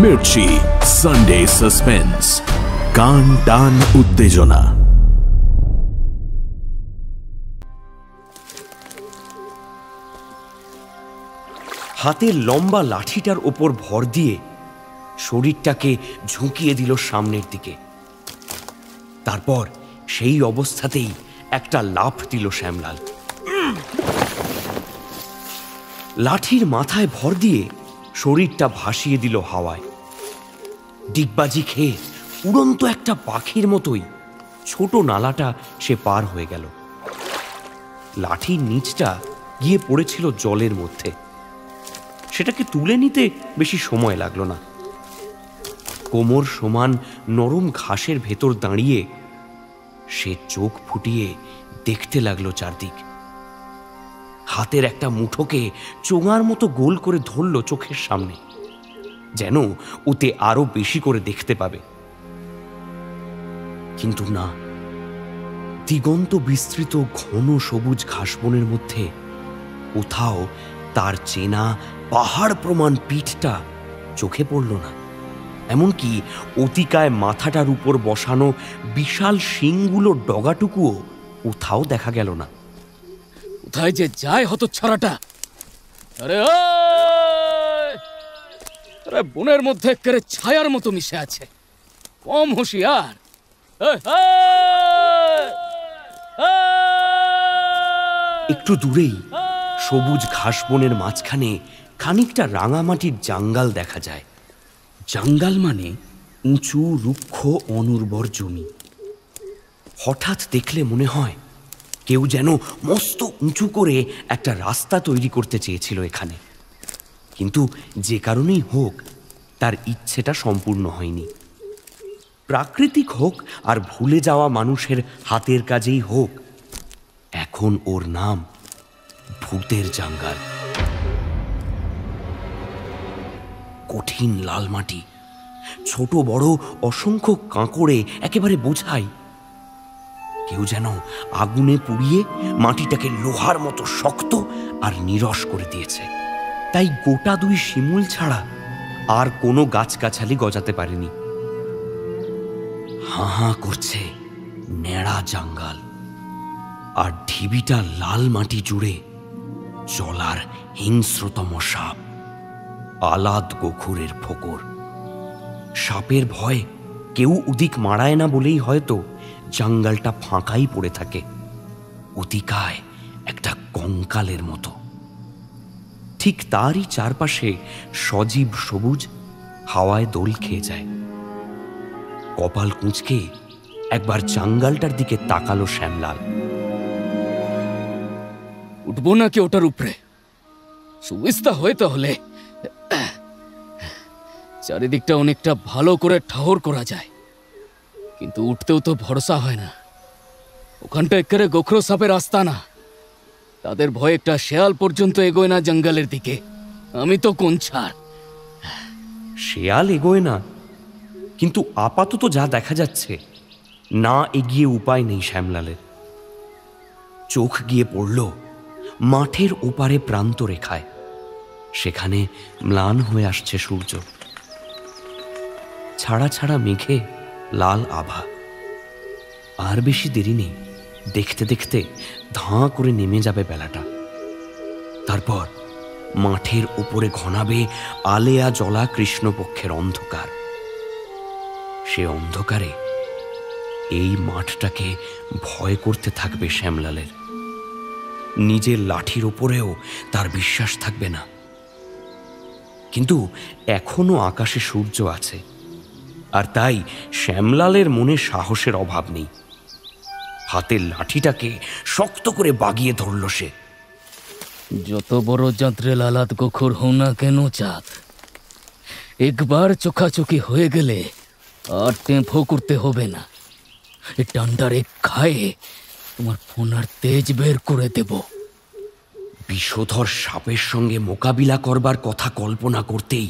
Mirchi Sunday suspense, কান টান উত্তেজনা। হাতের লম্বা লাঠিটার ওপর ভর দিয়ে শরীরটাকে ঝুঁকিয়ে দিল সামনের দিকে। তারপর সেই অবস্থাতেই একটা লাফ দিল শ্যামলাল। লাঠির মাথায় ভর দিয়ে শরীরটা ভাসিয়ে দিল হাওয়ায়। ডিগবাজি খেয়ে উড়ন্ত একটা পাখির মতোই ছোট নালাটা সে পার হয়ে গেল। লাঠির নিচটা গিয়ে পড়েছিল জলের মধ্যে। সেটাকে তুলে নিতে বেশি সময় লাগলো না। কোমর সমান নরম ঘাসের ভেতর দাঁড়িয়ে সে চোখ ফুটিয়ে দেখতে লাগলো চারদিক। হাতের একটা মুঠোকে চোঙার মতো গোল করে ধরল চোখের সামনে, যেন ওতে আরো বেশি করে দেখতে পাবে। কিন্তু না, দিগন্ত বিস্তৃত ঘন সবুজ ঘাসবনের মধ্যে কোথাও তার চেনা পাহাড় প্রমাণ পিঠটা চোখে পড়ল না। এমনকি অতিকায় মাথাটার উপর বসানো বিশাল শিংগুলো ডগাটুকুও কোথাও দেখা গেল না। কোথায় যে যায় হতচ্ছাড়াটা! আরে আরে বনের মধ্যে একেবারে ছায়ার মতো মিশে আছে। কম হুঁশিয়ার! একটু দূরেই সবুজ ঘাসবনের মাঝখানে খানিকটা রাঙামাটির জাঙ্গাল দেখা যায়। জাঙ্গাল মানে উঁচু রুক্ষ অনুর্বর জমি। হঠাৎ দেখলে মনে হয় কেউ যেন মস্ত উঁচু করে একটা রাস্তা তৈরি করতে চেয়েছিল এখানে। কিন্তু যে কারণেই হোক তার ইচ্ছেটা সম্পূর্ণ হয়নি। প্রাকৃতিক হোক আর ভুলে যাওয়া মানুষের হাতের কাজেই হোক, এখন ওর নাম ভূতের জাঙ্গাল। কঠিন লাল মাটি, ছোট বড় অসংখ্য কাঁকড়ে একেবারে বোঝাই। কেউ যেন আগুনে পুড়িয়ে মাটিটাকে লোহার মতো শক্ত আর নিরস করে দিয়েছে। তাই গোটা দুই শিমুল ছাড়া আর কোনো গাছগাছালি গজাতে পারেনি। হাঁ হাঁ করছে ন্যাড়া জাঙ্গাল, আর ঢিবিটা লাল মাটি জুড়ে জলার হিংস্রতম সাপ, আলাদ গোখুরের ফোকর। সাপের ভয় কেউ ওদিক মারায় না বলেই হয়তো জঙ্গলটা ফাঁকাই পড়ে থাকে, অতিকায় একটা কঙ্কালের মতো। ঠিক তারই চারপাশে সজীব সবুজ হাওয়ায় দোল খেয়ে যায়। কপাল কুঁচকে একবার জঙ্গলটার দিকে তাকালো শ্যামলাল। উঠবো নাকি ওটার উপরে? সুবিস্তা হয় তাহলে চারিদিকটা অনেকটা ভালো করে ঠাহর করা যায়, কিন্তু উঠতেও তো ভরসা হয় না। ওখানটা একেবারে গোখরো সাপের আস্তানা। তাদের ভয়ে একটা শেয়াল পর্যন্ত এগোয় না জঙ্গলের দিকে। আমি তো কোন ছাড়! শেয়াল এগোয় না, কিন্তু আপাতত যা দেখা যাচ্ছে, না এগিয়ে উপায় নেই শ্যামলালের। চোখ গিয়ে পড়ল মাঠের ওপারে প্রান্ত রেখায়। সেখানে ম্লান হয়ে আসছে সূর্য। ছাড়া ছাড়া মেঘে লাল আভা। আর বেশি দেরি নেই, দেখতে দেখতে ধাঁ করে নেমে যাবে বেলাটা। তারপর মাঠের উপরে ঘনাবে আলেয়া জ্বলা কৃষ্ণপক্ষের অন্ধকার। সে অন্ধকারে এই মাঠটাকে ভয় করতে থাকবে শ্যামলালের। নিজের লাঠির উপরেও তার বিশ্বাস থাকবে না। কিন্তু এখনো আকাশে সূর্য আছে, আর তাই শ্যামলালের মনে সাহসের অভাব নেই। হাতের লাঠিটাকে শক্ত করে বাগিয়ে ধরল সে। যত বড় যাত্রে লালাত গোখর হও না কেন চাঁদ, একবার চোখাচোখি হয়ে গেলে আর টেঁফো করতে হবে না। এ ডান্ডার এক খায়ে তোমার ফোনার তেজ বের করে দেব। বিষধর সাপের সঙ্গে মোকাবিলা করবার কথা কল্পনা করতেই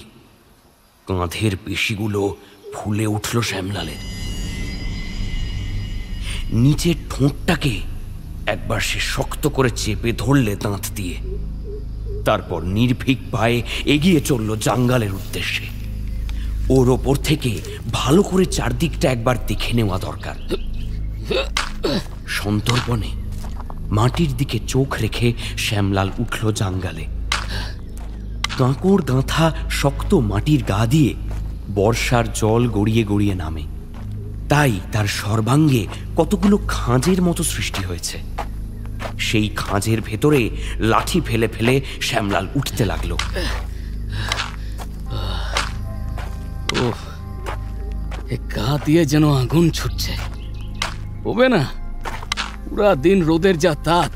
কাঁধের পেশিগুলো ফুলে উঠল শ্যামলালের। নিচের ঠোঁটটাকে একবার সে শক্ত করে চেপে ধরলে দাঁত দিয়ে। তারপর নির্ভীক পায়ে এগিয়ে চলল জঙ্গলের উদ্দেশ্যে। ওর ওপর থেকে ভালো করে চারদিকটা একবার দেখে নেওয়া দরকার। সন্তর্পণে মাটির দিকে চোখ রেখে শ্যামলাল উঠল জাঙ্গালে। কাঁকড় গাঁথা শক্ত মাটির গা দিয়ে বর্ষার জল গড়িয়ে গড়িয়ে নামে, তাই তার সর্বাঙ্গে কতগুলো খাঁজের মতো সৃষ্টি হয়েছে। সেই খাঁজের ভেতরে লাঠি ফেলে ফেলে শ্যামলাল উঠতে লাগলো। গা দিয়ে যেন আগুন ছুটছে, হবে না? পুরা দিন রোদের যা তাত।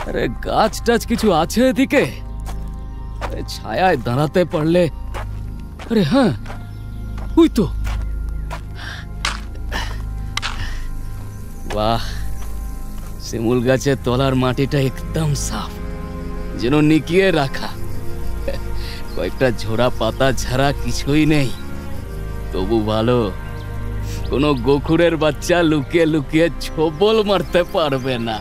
আরে গাছ টাছ কিছু আছে এদিকে? ছায়ায় দাঁড়াতে পারলে। আরে হ্যাঁ, ওই তো। বাহ, শিমুল গাছের তলার মাটিটা একদম সাফ, যেন নিকিয়ে রাখা। কয়েকটা ঝোড়া পাতা ছাড়া কিছুই নেই। তবু ভালো, কোনো গোখুরের বাচ্চা লুকিয়ে লুকিয়ে ছোবল মারতে পারবে না।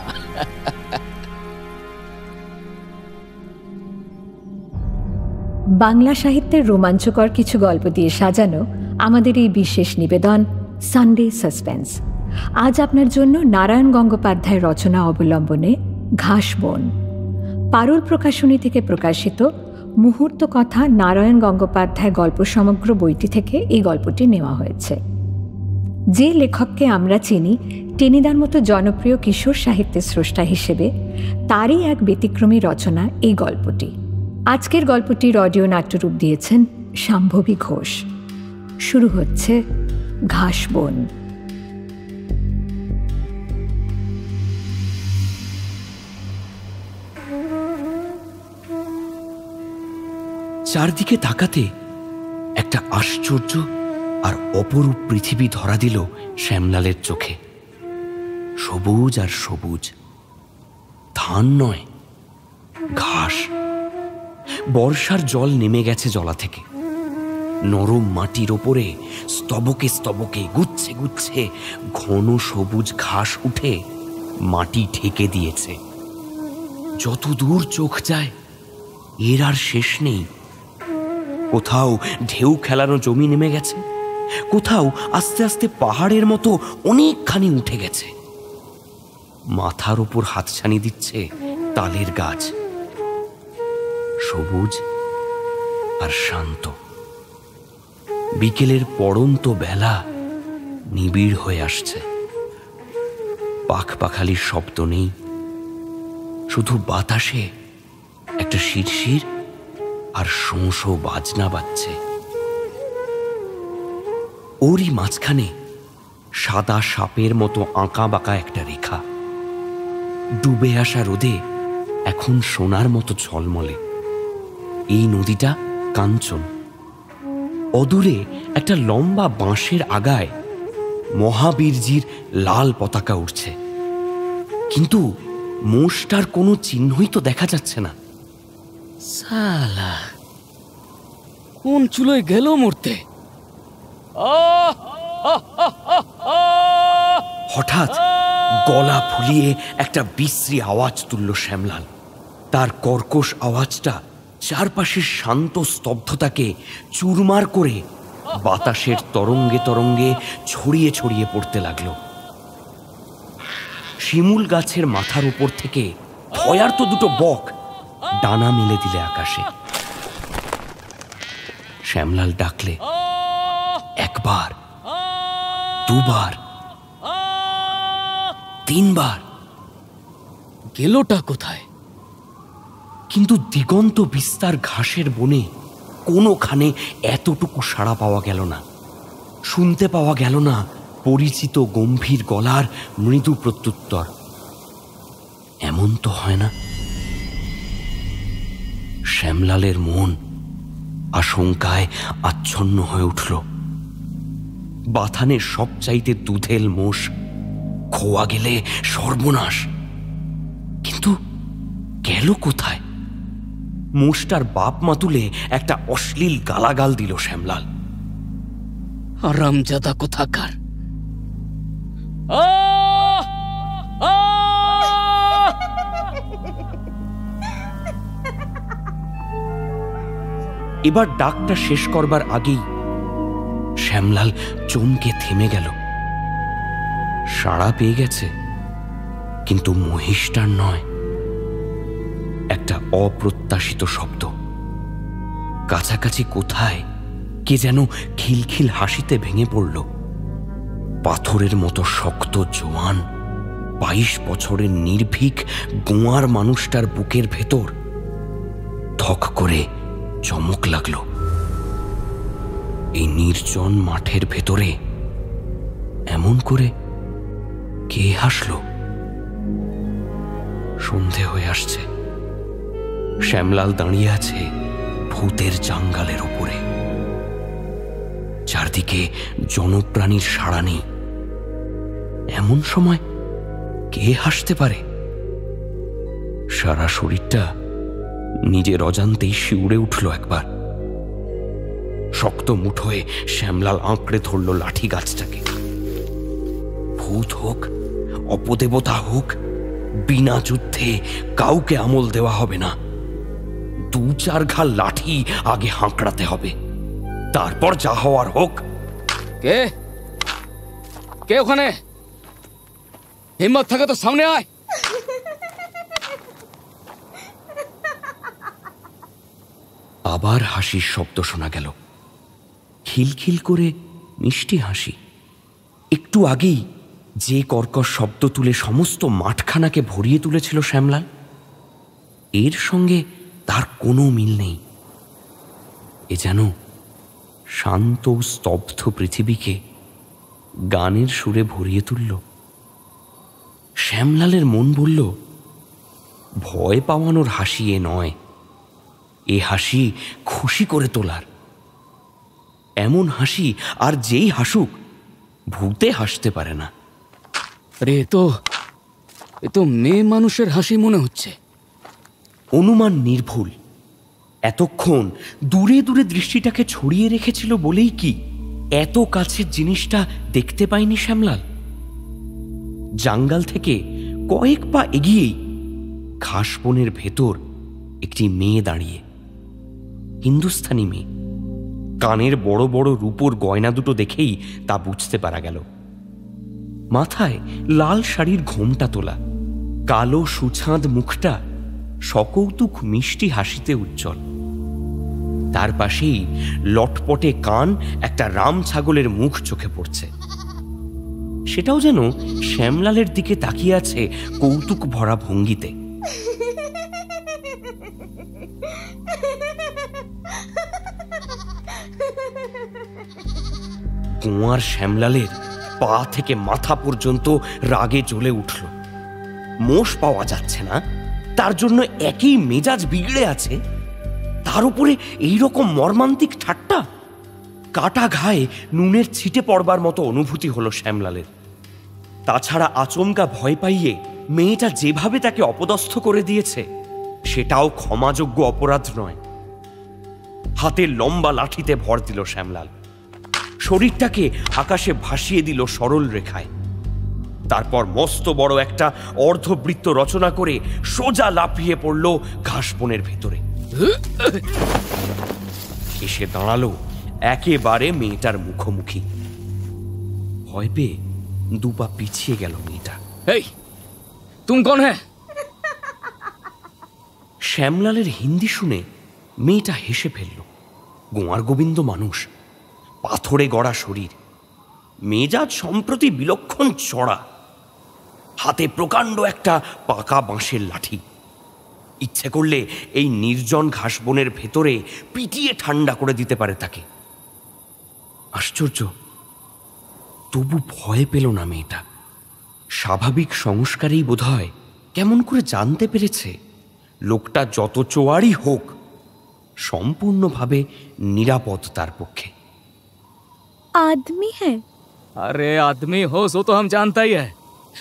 বাংলা সাহিত্যের রোমাঞ্চকর কিছু গল্প দিয়ে সাজানো আমাদের এই বিশেষ নিবেদন সানডে সাসপেন্স। আজ আপনার জন্য নারায়ণ গঙ্গোপাধ্যায়ের রচনা অবলম্বনে ঘাসবন। পারুল প্রকাশনী থেকে প্রকাশিত মুহূর্ত কথা নারায়ণ গঙ্গোপাধ্যায় গল্প সমগ্র বইটি থেকে এই গল্পটি নেওয়া হয়েছে। যে লেখককে আমরা চিনি টেনিদার মতো জনপ্রিয় কিশোর সাহিত্যের স্রষ্টা হিসেবে, তারই এক ব্যতিক্রমী রচনা এই গল্পটি। আজকের গল্পটির অডিও নাট্যরূপ দিয়েছেন শাম্ভবী ঘোষ। শুরু হচ্ছে ঘাসবন। চারদিকে তাকাতে একটা আশ্চর্য আর অপরূপ পৃথিবী ধরা দিল শ্যামলালের চোখে। সবুজ আর সবুজ, ধান নয়, ঘাস। বর্ষার জল নেমে গেছে জলা থেকে। নরম মাটির ওপরে স্তবকে স্তবকে গুচ্ছে গুচ্ছে ঘন সবুজ ঘাস উঠে মাটি ঢেকে দিয়েছে। যত দূর চোখ যায় এর আর শেষ নেই। কোথাও ঢেউ খেলানো জমি নেমে গেছে, কোথাও আস্তে আস্তে পাহাড়ের মতো অনেকখানি উঠে গেছে। মাথার উপর হাতছানি দিচ্ছে তালের গাছ, সবুজ আর শান্ত। বিকেলের পড়ন্ত বেলা নিবিড় হয়ে আসছে। পাখপাখালির শব্দ নেই, শুধু বাতাসে একটা শিরশির আর শোঁ শোঁ বাজনা বাজছে। ওরই মাঝখানে সাদা সাপের মতো আঁকা বাঁকা একটা রেখা। ডুবে আসা রোদে এখন সোনার মতো ঝলমলে। এই নদীটা কাঞ্চন। অদূরে একটা লম্বা বাঁশের আগায় মহাবীরজির লাল পতাকা উঠছে, কিন্তু মোষটার কোনো চিহ্নই তো দেখা যাচ্ছে না। সালা, কোন চুলোয় গেল মরতে? হঠাৎ গলা ফুলিয়ে একটা বিশ্রী আওয়াজ তুলল শ্যামলাল। তার কর্কশ আওয়াজটা চারপাশের শান্ত স্তব্ধতাকে চুরমার করে বাতাসের তরঙ্গে তরঙ্গে ছড়িয়ে ছড়িয়ে পড়তে লাগলো। শিমুল গাছের মাথার উপর থেকে ভয়ার্ত দুটো বক ডানা মেলে দিলে আকাশে। শ্যামলাল ডাকলে একবার, দুবার, তিনবার। গেলোটা কোথায়? কিন্তু দিগন্ত বিস্তার ঘাসের বনে কোনোখানে এতটুকু সাড়া পাওয়া গেল না। শুনতে পাওয়া গেল না পরিচিত গম্ভীর গলার মৃদু প্রত্যুত্তর। এমন তো হয় না। শ্যামলালের মন আশঙ্কায় আচ্ছন্ন হয়ে উঠল। বাথানের সবচাইতে দুধেল মোষ, খোয়া গেলে সর্বনাশ। কিন্তু গেল কোথায়? মোষটার বাপ মা তুলে একটা অশ্লীল গালাগাল দিল শ্যামলাল। আরামজাদা কোথাকার! এবার ডাকটা শেষ করবার আগেই শ্যামলাল চমকে থেমে গেল। সাড়া পেয়ে গেছে, কিন্তু মহিষটার নয়। একটা অপ্রত্যাশিত শব্দ। কাছাকাছি কোথায় কে যেন খিলখিল হাসিতে ভেঙে পড়ল। পাথরের মতো শক্ত জোয়ান 22 বছরের নির্ভীক গোয়ার মানুষটার বুকের ভেতর ধক করে চমক লাগলো। এই নির্জন মাঠের ভেতরে এমন করে কে হাসলো? সন্ধে হয়ে আসছে। শ্যামলাল দাঁড়িয়ে আছে ভূতের জাঙ্গালের উপরে। চারদিকে জনপ্রাণীর সাড়া নেই। এমন সময় কে হাসতে পারে? সারা শরীরটা নিজের অজান্তেই শিউরে উঠল একবার। শক্ত মুঠোয় শ্যামলাল আঁকড়ে ধরল লাঠি গাছটাকে। ভূত হোক, অপদেবতা হোক, বিনা যুদ্ধে কাউকে আমল দেওয়া হবে না। 2-4 ঘা লাঠি আগে হাঁকড়াতে হবে, তারপর যা হওয়ার হোক। কে কে ওখানে? হিম্মত থাকে তো সামনে আয়। আবার হাসির শব্দ শোনা গেল, খিলখিল করে মিষ্টি হাসি। একটু আগেই যে কর্কশ শব্দ তুলে সমস্ত মাঠখানাকে ভরিয়ে তুলেছিল শ্যামলাল, এর সঙ্গে তার কোনো মিল নেই। এ যেন শান্ত স্তব্ধ পৃথিবীকে গানের সুরে ভরিয়ে তুলল। শ্যামলালের মন বলল, ভয় পাওয়ানোর হাসি এ নয়, এ হাসি খুশি করে তোলার। এমন হাসি আর যেই হাসুক ভূতে হাসতে পারে না। রে এ তো মেয়ে মানুষের হাসি মনে হচ্ছে। অনুমান নির্ভুল। এতক্ষণ দূরে দূরে দৃষ্টিটাকে ছড়িয়ে রেখেছিল বলেই কি এত কাছের জিনিসটা দেখতে পায়নি শ্যামলাল? জাঙ্গাল থেকে কয়েক পা এগিয়েই ঘাস বনের ভেতর একটি মেয়ে দাঁড়িয়ে। হিন্দুস্থানি মেয়ে। কানের বড় বড় রূপোর গয়না দুটো দেখেই তা বুঝতে পারা গেল। মাথায় লাল শাড়ির ঘোমটা তোলা, কালো সুছাঁদ মুখটা সকৌতুক মিষ্টি হাসিতে উজ্জ্বল। তার পাশেই লটপটে কান একটা রাম ছাগলের মুখ চোখে পড়ছে। সেটাও যেন শ্যামলালের দিকে তাকিয়ে আছে কৌতুক ভরা ভঙ্গিতে। কুঁয়ার শ্যামলালের পা থেকে মাথা পর্যন্ত রাগে জ্বলে উঠল। মোষ পাওয়া যাচ্ছে না, তার জন্য একই মেজাজ বিগড়ে আছে, তার উপরে এইরকম মর্মান্তিক ঠাট্টা। কাটা ঘায়ে নুনের ছিটে পড়বার মতো অনুভূতি হলো শ্যামলালের। তাছাড়া আচমকা ভয় পাইয়ে মেয়েটা যেভাবে তাকে অপদস্থ করে দিয়েছে সেটাও ক্ষমাযোগ্য অপরাধ নয়। হাতে লম্বা লাঠিতে ভর দিল শ্যামলাল। শরীরটাকে আকাশে ভাসিয়ে দিল সরল রেখায়। তারপর মস্ত বড় একটা অর্ধবৃত্ত রচনা করে সোজা লাফিয়ে পড়ল ঘাস বনের ভেতরে। এসে দাঁড়ালো একেবারে মেয়েটার মুখোমুখি। ভয় পেয়ে 2 পা পিছিয়ে গেল মেয়েটা। এই তুম কোন হ্যাঁ? শ্যামলালের হিন্দি শুনে মেয়েটা হেসে ফেলল। গোয়ার গোবিন্দ মানুষ, পাথরে গড়া শরীর, মেজাজ সম্প্রতি বিলক্ষণ চড়া, হাতে প্রকাণ্ড একটা পাকা বাঁশের লাঠি। ইচ্ছে করলে এই নির্জন ঘাসবনের ভেতরে পিটিয়ে ঠান্ডা করে দিতে পারে তাকে। আশ্চর্য, তবু ভয় পেল না মেয়েটা। স্বাভাবিক সংস্কারেই বোধহয় কেমন করে জানতে পেরেছে লোকটা যত চোয়ারই হোক সম্পূর্ণভাবে নিরাপদ তার পক্ষে। आदमी है। अरे आदमी हो सो तो हम जानता ही है,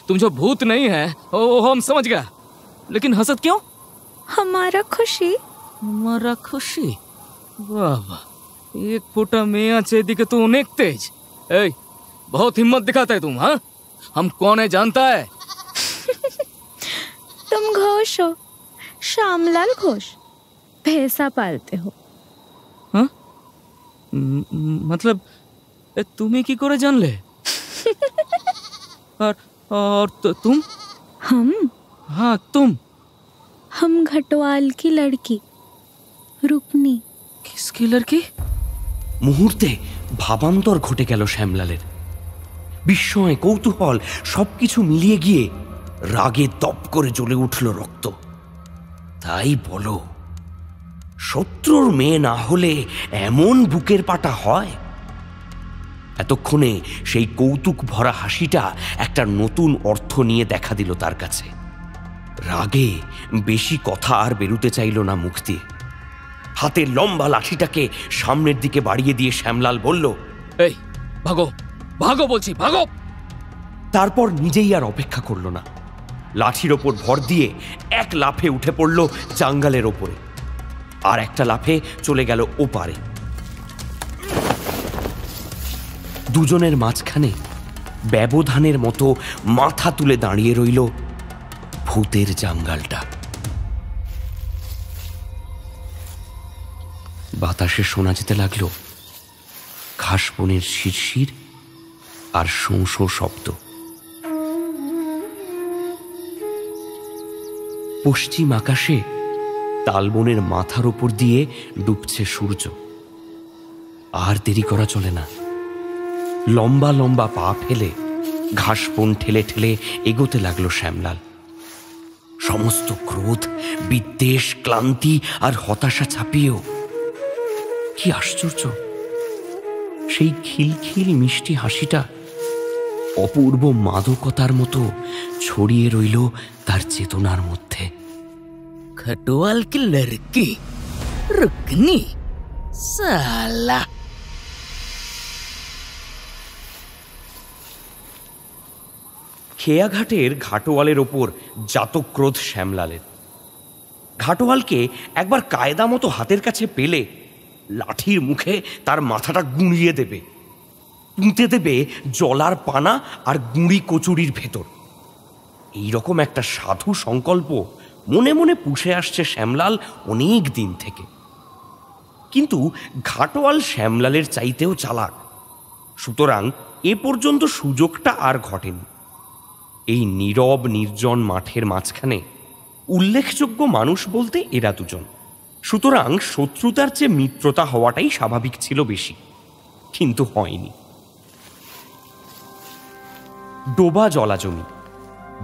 तुम जो भूत नहीं है वो हम समझ गया, लेकिन हसत क्यों? हमारा खुशी। हमारा खुशी? वाह वाह, 1 फुटा मियाँ चेदी के तू अनेक तेज। ए, बहुत हिम्मत दिखाता है तुम। हाँ, हम कौन है जानता है? तुम घोष हो, श्यामलाल घोष। भैंसा पालते हो। हाँ? मतलब তুমি কি করে জানলে? और तुम? हम हाँ तुम। हम घटवाल की लड़की रुकनी। किसकी लड़की? মুহূর্তে ভাবান্তর ঘটে গেল শ্যামলালের। বিস্ময়, কৌতূহল সবকিছু মিলিয়ে গিয়ে রাগে দপ করে জ্বলে উঠল রক্ত। তাই বলো, শত্রুর মেয়ে না হলে এমন বুকের পাটা হয়? এতক্ষণে সেই কৌতুক ভরা হাসিটা একটা নতুন অর্থ নিয়ে দেখা দিল তার কাছে। রাগে বেশি কথা আর বেরুতে চাইল না মুখ দিয়ে। হাতের লম্বা লাঠিটাকে সামনের দিকে বাড়িয়ে দিয়ে শ্যামলাল বলল, এই ভাগো, ভাগো বলছি, ভাগো। তারপর নিজেই আর অপেক্ষা করল না, লাঠির ওপর ভর দিয়ে এক লাফে উঠে পড়ল জাঙ্গালের ওপরে, আর একটা লাফে চলে গেল ওপারে। দুজনের মাঝখানে ব্যবধানের মতো মাথা তুলে দাঁড়িয়ে রইল ভূতের জাঙ্গালটা। বাতাসে শোনা যেতে লাগলো ঘাসবনের শিরশির আর শোঁ শোঁ শব্দ। পশ্চিম আকাশে তালবনের মাথার ওপর দিয়ে ডুবছে সূর্য। আর দেরি করা চলে না, লম্বা লম্বা পা ফেলে ঘাসবন ঠেলে ঠেলে এগোতে লাগলো শ্যামলাল। সমস্ত ক্রোধ, বিদ্বেষ, ক্লান্তি আর হতাশা ছাপিয়েও কি আশ্চর্য, সেই খিলখিল মিষ্টি হাসিটা অপূর্ব মাদকতার মতো ছড়িয়ে রইল তার চেতনার মধ্যে। खटवाल की लड़की रुकनी, साला। খেয়াঘাটের ঘাটোয়ালের ওপর জাতক্রোধ শ্যামলালের। ঘাটোয়ালকে একবার কায়দা মতো হাতের কাছে পেলে লাঠির মুখে তার মাথাটা গুঁড়িয়ে দেবে, পুঁতে দেবে জলার পানা আর গুঁড়ি কচুরির ভেতর। এইরকম একটা সাধু সংকল্প মনে মনে পুষে আসছে শ্যামলাল অনেক দিন থেকে। কিন্তু ঘাটোয়াল শ্যামলালের চাইতেও চালাক, সুতরাং এ পর্যন্ত সুযোগটা আর ঘটেনি। এই নীরব নির্জন মাঠের মাঝখানে উল্লেখযোগ্য মানুষ বলতে এরা দুজন, সুতরাং শত্রুতার চেয়ে মিত্রতা হওয়াটাই স্বাভাবিক ছিল বেশি, কিন্তু হয়নি। ডোবা জলা জমি,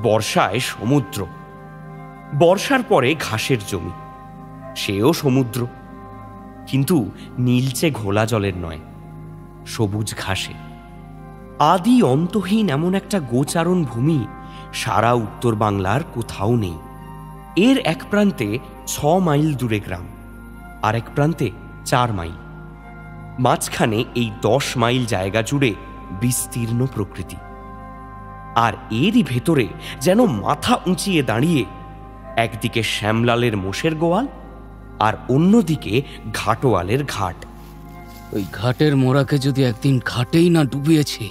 বর্ষায় সমুদ্র, বর্ষার পরে ঘাসের জমি, সেও সমুদ্র, কিন্তু নীলচে ঘোলা জলের নয়, সবুজ ঘাসে। আদি অন্তহীন এমন একটা গোচারণ ভূমি সারা উত্তর বাংলার কোথাও নেই। এর এক প্রান্তে 6 মাইল দূরে গ্রাম, আর এক প্রান্তে 4 মাইল। মাঝখানে এই 10 মাইল জায়গা জুড়ে বিস্তীর্ণ প্রকৃতি। আর এরই ভেতরে যেন মাথা উঁচিয়ে দাঁড়িয়ে একদিকে শ্যামলালের মোষের গোয়াল আর অন্যদিকে ঘাটোয়ালের ঘাট। ওই ঘাটের মোড়াকে যদি একদিন ঘাটেই না ডুবিয়েছি,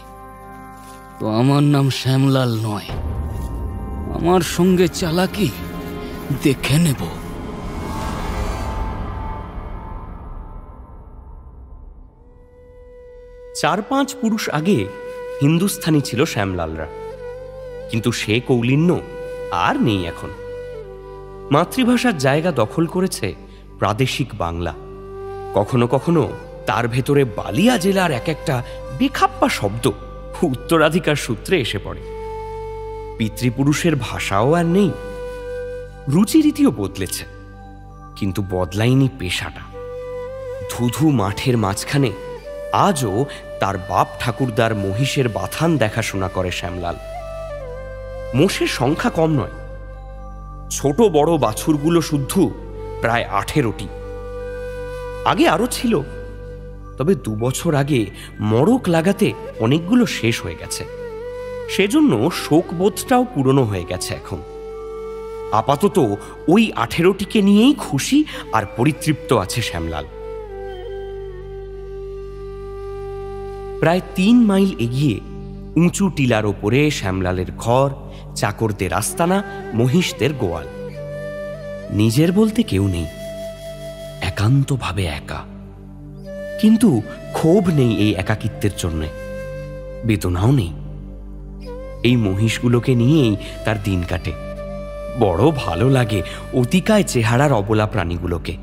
তো আমার নাম শ্যামলাল নয়। আমার সঙ্গে চালাকি দেখে নেব। 4-5 পুরুষ আগে হিন্দুস্থানি ছিল শ্যামলালরা, কিন্তু সে কৌলিন্য আর নেই এখন। মাতৃভাষার জায়গা দখল করেছে প্রাদেশিক বাংলা। কখনো কখনো তার ভেতরে বালিয়া জেলার এক একটা বেখাপ্পা শব্দ উত্তরাধিকার সূত্রে এসে পড়ে। পিতৃপুরুষের ভাষাও আর নেই, রুচিরীতিও বদলেছে, কিন্তু বদলায়নি পেশাটা। ধুধু মাঠের মাঝখানে আজও তার বাপ ঠাকুরদার মহিষের বাথান দেখাশোনা করে শ্যামলাল। মোষের সংখ্যা কম নয়, ছোট বড় বাছুরগুলো শুদ্ধ প্রায় 18টি। আগে আরো ছিল, তবে 2 বছর আগে মড়ক লাগাতে অনেকগুলো শেষ হয়ে গেছে, সেজন্য শোকবোধটাও পুরনো হয়ে গেছে এখন। আপাতত ওই 18টিকে নিয়েই খুশি আর পরিতৃপ্ত আছে শ্যামলাল। প্রায় 3 মাইল এগিয়ে উঁচু টিলার ওপরে শ্যামলালের ঘর, চাকরদের আস্তানা, মহিষদের গোয়াল। নিজের বলতে কেউ নেই, একান্তভাবে একা। কিন্তু ক্ষোভ নেই এই একাকিত্বের জন্যে, বেদনাও নেই। এই মহিষগুলোকে নিয়েই তার দিন কাটে। বড় ভালো লাগে অতিকায় চেহারার অবলা প্রাণীগুলোকে।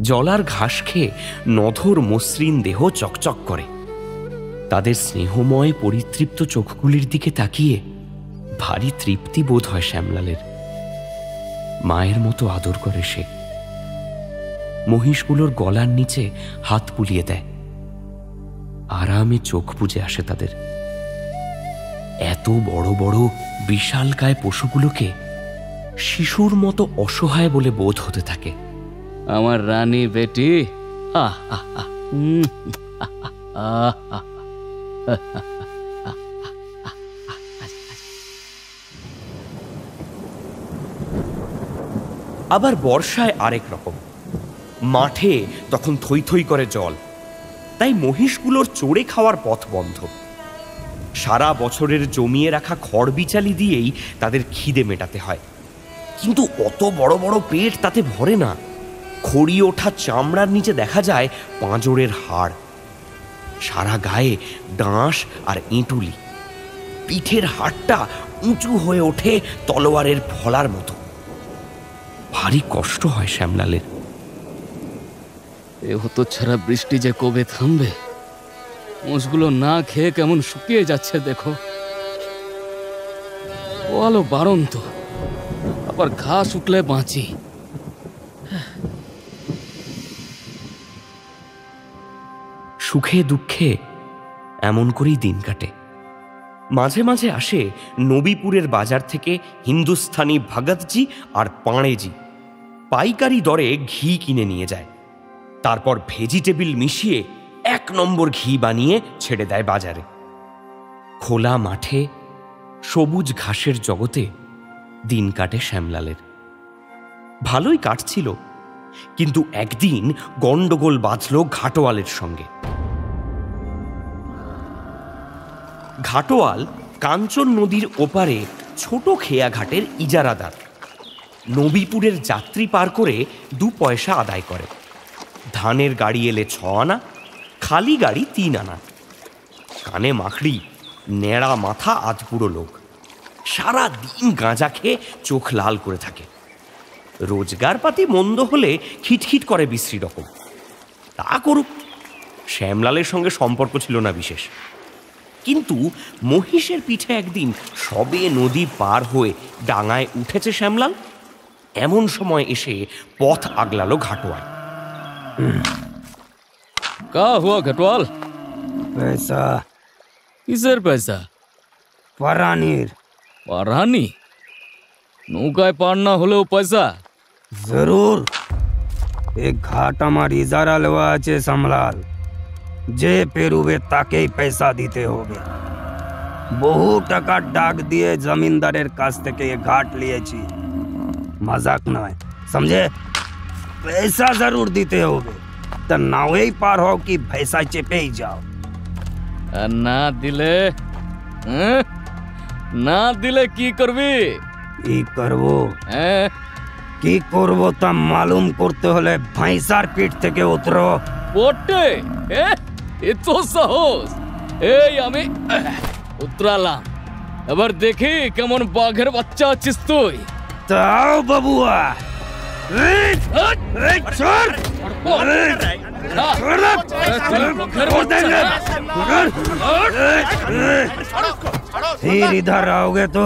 জলার ঘাস খেয়ে নধর মসৃণ দেহ চকচক করে। তাদের স্নেহময় পরিতৃপ্ত চোখগুলির দিকে তাকিয়ে ভারী তৃপ্তি বোধ হয় শ্যামলালের। মায়ের মতো আদর করে সে। মহিষগুলোর গলার নিচে হাত বুলিয়ে দেয়, আরামে চোখ বুজে আসে তাদের। এত বড় বড় বিশালকায় পশুগুলোকে শিশুর মতো অসহায় বলে বোধ হতে থাকে। আমার রানী বেটি, আবার বর্ষায় আরেক রকম। মাঠে তখন থই থই করে জল, তাই মহিষগুলোর চড়ে খাওয়ার পথ বন্ধ। সারা বছরের জমিয়ে রাখা খড় বিচালি দিয়েই তাদের খিদে মেটাতে হয়, কিন্তু অত বড় বড় পেট তাতে ভরে না। খড়ি ওঠা চামড়ার নিচে দেখা যায় পাঁজরের হাড়, সারা গায়ে ডাঁশ আর এঁটুলি। পিঠের হাড়টা উঁচু হয়ে ওঠে তলোয়ারের ফলার মতো। ভারী কষ্ট হয় শ্যামলালের। এ হতো ছাড়া বৃষ্টি যে কবে থামবে। মোষগুলো না খেয়ে কেমন শুকিয়ে যাচ্ছে দেখো। ও আলো বারণ তো, আবার ঘাস উঠলে বাঁচি। সুখে দুঃখে এমন করেই দিন কাটে। মাঝে মাঝে আসে নবীপুরের বাজার থেকে হিন্দুস্থানি ভগতজি আর পাঁড়েজি, পাইকারি দরে ঘি কিনে নিয়ে যায়। তারপর ভেজিটেবিল মিশিয়ে 1 নম্বর ঘি বানিয়ে ছেড়ে দেয় বাজারে। খোলা মাঠে সবুজ ঘাসের জগতে দিন কাটে শ্যামলালের। ভালোই কাটছিল, কিন্তু একদিন গন্ডগোল বাঁধল ঘাটোয়ালের সঙ্গে। ঘাটোয়াল কাঞ্চন নদীর ওপারে ছোট খেয়াঘাটের ইজারাদার। নবীপুরের যাত্রী পার করে 2 পয়সা আদায় করে। ধানের গাড়ি এলে 6 আনা, খালি গাড়ি 3 আনা। কানে মাখড়ি, নেড়া মাথা আধপুরো লোক, সারা দিন গাঁজা খেয়ে চোখ লাল করে থাকে। রোজগার পাতি মন্দ হলে খিটখিট করে বিশ্রী রকম। তা করুক, শ্যামলালের সঙ্গে সম্পর্ক ছিল না বিশেষ। কিন্তু মহিষের পিঠে একদিন সবে নদী পার হয়ে ডাঙায় উঠেছে শ্যামলাল, এমন সময় এসে পথ আগলালো ঘাটোয়াল। কা হুয়া ঘাটোয়াল? पैसा কিসের পয়সা? परानीर পারানি? নৌকায় পার না হলেও পয়সা? जरूर एक घाट আমার ইজারা লওয়া আছে সামলাল, যে পেরুবে তাকেই পয়সা দিতে হবে। বহু টাকা ডাক দিয়ে জমিনদারের কাছ থেকে এ ঘাট লিয়েছি, মজাক নয়, समझे? पैसा जरूर দিতে হবে, তা নাওয়েই পার হও কি ভেসায় চেপেই যাও। আর না দিলে? না দিলে কি করবি? কি করবো? হ্যাঁ, কি করবো তা মালুম করতে হলে ভैंसाর পিঠ থেকে উতরো। বটে এত সাহস! এই আমি উতরালাম, এবার দেখি কেমন বাঘের বাচ্চা আছিস তুই। তাও বাবুয়া, फिर इधर आओगे तो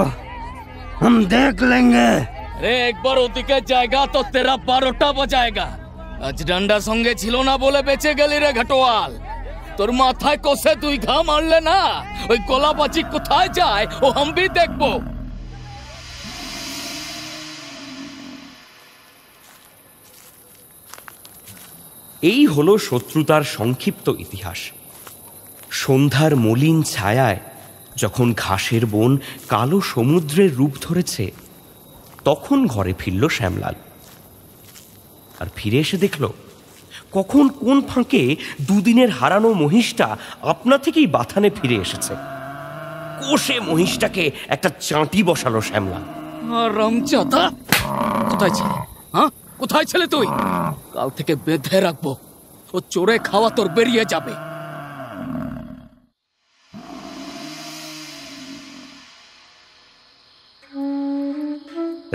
हम देख लेंगे। আরে একবার ওদিকে জায়গা তো তেরা 12টা বাজায়গা। আজ ডান্ডা সঙ্গে ছিল না বলে বেঁচে গেলি রে ঘাটোয়াল। তোর মাথায় কষে 2 ঘা মারলে না, ওই কলাপাচি কোথায় যায় ও আমি দেখবো। এই হলো শত্রুতার সংক্ষিপ্ত ইতিহাস। সন্ধ্যার মলিন ছায়ায় যখন ঘাসের বন কালো সমুদ্রের রূপ ধরেছে, তখন ঘরে ফিরল শ্যামলাল। আর ফিরে এসে দেখল কখন কোন ফাঁকে 2 দিনের হারানো মহিষটা আপনা থেকেই বাথানে ফিরে এসেছে। কোষে মহিষটাকে একটা চাঁটি বসালো শ্যামলাল। রামচাঁদা, কোথায় ছিলে? হ্যাঁ, কোথায় ছিলে তুই? কাল থেকে বেঁধে রাখবো, ও চোরে খাওয়া তোর বেরিয়ে যাবে।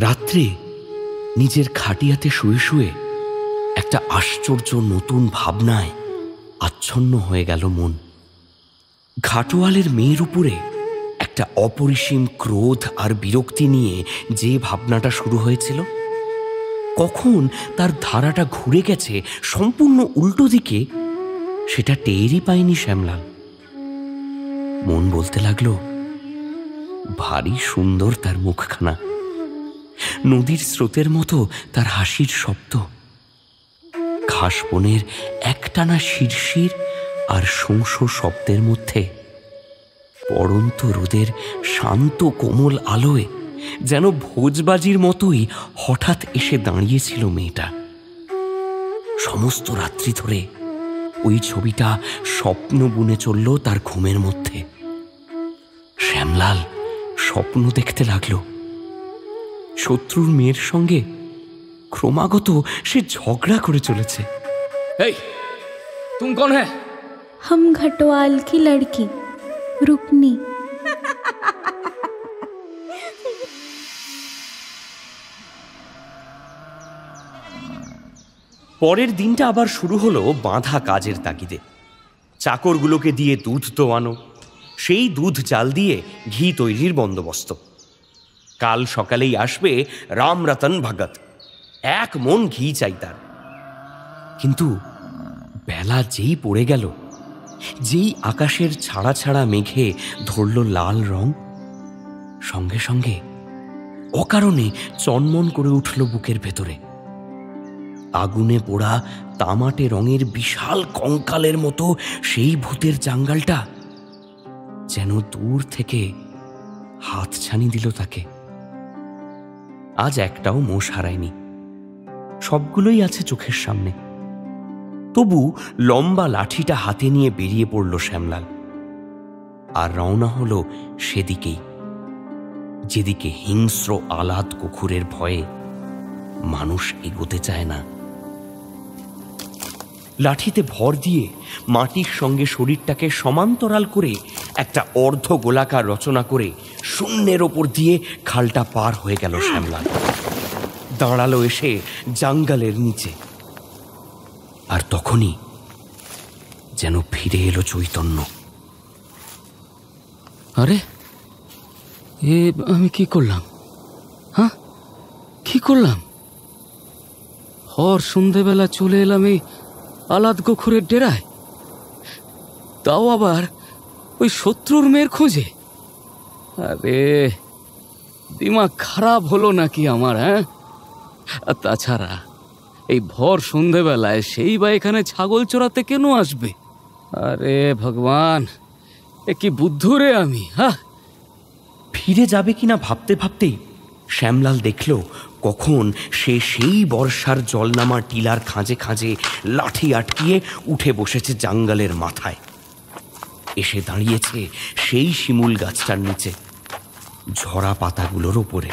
রাত্রে নিজের খাটিয়াতে শুয়ে শুয়ে একটা আশ্চর্য নতুন ভাবনায় আচ্ছন্ন হয়ে গেল মন। ঘাটোয়ালের মেয়ের উপরে একটা অপরিসীম ক্রোধ আর বিরক্তি নিয়ে যে ভাবনাটা শুরু হয়েছিল, কখন তার ধারাটা ঘুরে গেছে সম্পূর্ণ উল্টো দিকে সেটা টেরই পায়নি শ্যামলাল। মন বলতে লাগলো, ভারী সুন্দর তার মুখখানা, নদীর স্রোতের মতো তার হাসির শব্দ, ঘাস বনের একটানা শিরশির আর শোঁসো শব্দের মধ্যে পড়ন্ত রোদের শান্ত কোমল আলোয় যেন ভোজবাজির মতোই হঠাৎ এসে দাঁড়িয়েছিল মেয়েটা। সমস্ত রাত্রি ধরে ওই ছবিটা স্বপ্ন বুনে চলল তার ঘুমের মধ্যে। শ্যামলাল স্বপ্ন দেখতে লাগলো শত্রুর মেয়ের সঙ্গে ক্রমাগত সে ঝগড়া করে চলেছে। এই, তুম কোন হ্যাঁ? हम घटवाल की लड़की रुकनी। পরের দিনটা আবার শুরু হলো বাঁধা কাজের তাগিদে। চাকরগুলোকে দিয়ে দুধ দোয়ানো, সেই দুধ চাল দিয়ে ঘি তৈরির বন্দোবস্ত। কাল সকালেই আসবে রামরতন ভগত, 1 মণ ঘি চাই তার। কিন্তু বেলা যেই পড়ে গেল, যেই আকাশের ছাড়া ছাড়া মেঘে ধরল লাল রং, সঙ্গে সঙ্গে অকারণে চনমন করে উঠল বুকের ভেতরে। আগুনে পোড়া তামাটে রঙের বিশাল কঙ্কালের মতো সেই ভূতের জাঙ্গালটা যেন দূর থেকে হাতছানি দিল তাকে। আজ একটাও মোষ হারায়নি, সবগুলোই আছে চোখের সামনে। তবু লম্বা লাঠিটা হাতে নিয়ে বেরিয়ে পড়ল শ্যামলাল, আর রওনা হলো সেদিকেই, যেদিকে হিংস্র আলাদ কুকুরের ভয়ে মানুষ এগোতে চায় না। লাঠিতে ভর দিয়ে মাটির সঙ্গে শরীরটাকে সমান্তরাল করে একটা অর্ধ গোলাকার রচনা করে শূন্যের ওপর দিয়ে খালটা পার হয়ে গেল শ্যামলাল। দাঁড়ালো এসে জাঙ্গালের নিচে, আর তখনই যেন ফিরে এলো চৈতন্য। আরে, এ আমি কি করলাম? হ্যাঁ, কি করলাম? হর সন্ধেবেলা চলে এলাম এই আলাদ গোখরের ডেরায়, তাও আবার ওই শত্রুর মেয়ের খোঁজে। আরে, দিমাগ খারাপ হলো নাকি আমার? হ্যাঁ, আর তাছাড়া এই ভর সন্ধেবেলায় সেই বা এখানে ছাগল চড়াতে কেন আসবে? আরে ভগবান, এ কি বুদ্ধ রে আমি! হ্যাঁ, ফিরে যাবে কিনা ভাবতে ভাবতেই শ্যামলাল দেখল কখন সে সেই বর্ষার জলনামা টিলার খাঁজে খাঁজে লাঠি আটকিয়ে উঠে বসেছে জাঙ্গালের মাথায়। এসে দাঁড়িয়েছে সেই শিমুল গাছটার নিচে, ঝরা পাতাগুলোর ওপরে।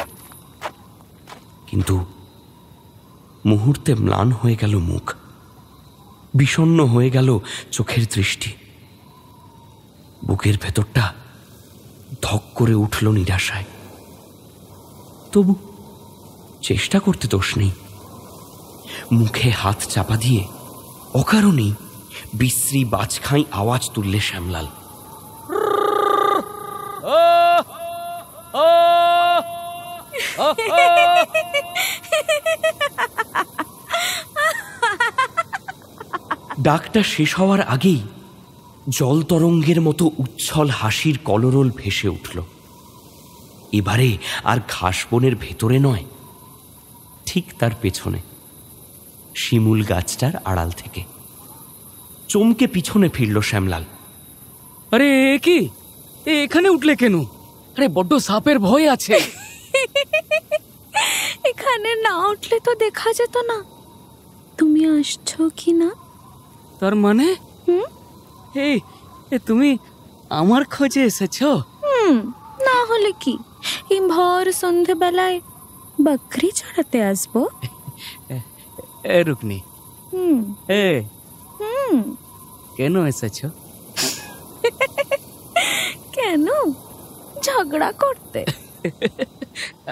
কিন্তু মুহূর্তে ম্লান হয়ে গেল মুখ, বিষণ্ণ হয়ে গেল চোখের দৃষ্টি। বুকের ভেতরটা ধক করে উঠল নিরাশায়। তবু চেষ্টা করতে দোষ নেই। মুখে হাত চাপা দিয়ে অকারণেই বিশ্রী বাজখাঁই আওয়াজ তুললে শ্যামলাল। ডাকটা শেষ হওয়ার আগেই জল তরঙ্গের মতো উচ্ছল হাসির কলরোল ভেসে উঠল। এবারে আর ঘাস বনের ভেতরে নয়, ঠিক তার পেছনে শিমুল গাছটার আড়াল থেকে। চমকে পিছনে ফিরল শ্যামলাল। আরে কি, এখানে উঠলে কেন? আরে বড্ড সাপের ভয় আছে। এখানে না উঠলে তো দেখা যেত না তুমি আসছো কি না। তার মানে এই তুমি আমার খোঁজে এসেছো? না হলে কি, এই ভোর সন্ধ্যেবেলায় বকরি চড়াতে আসবো? এ রুকনি, কেন এসেছো? কেন? ঝগড়া করতে?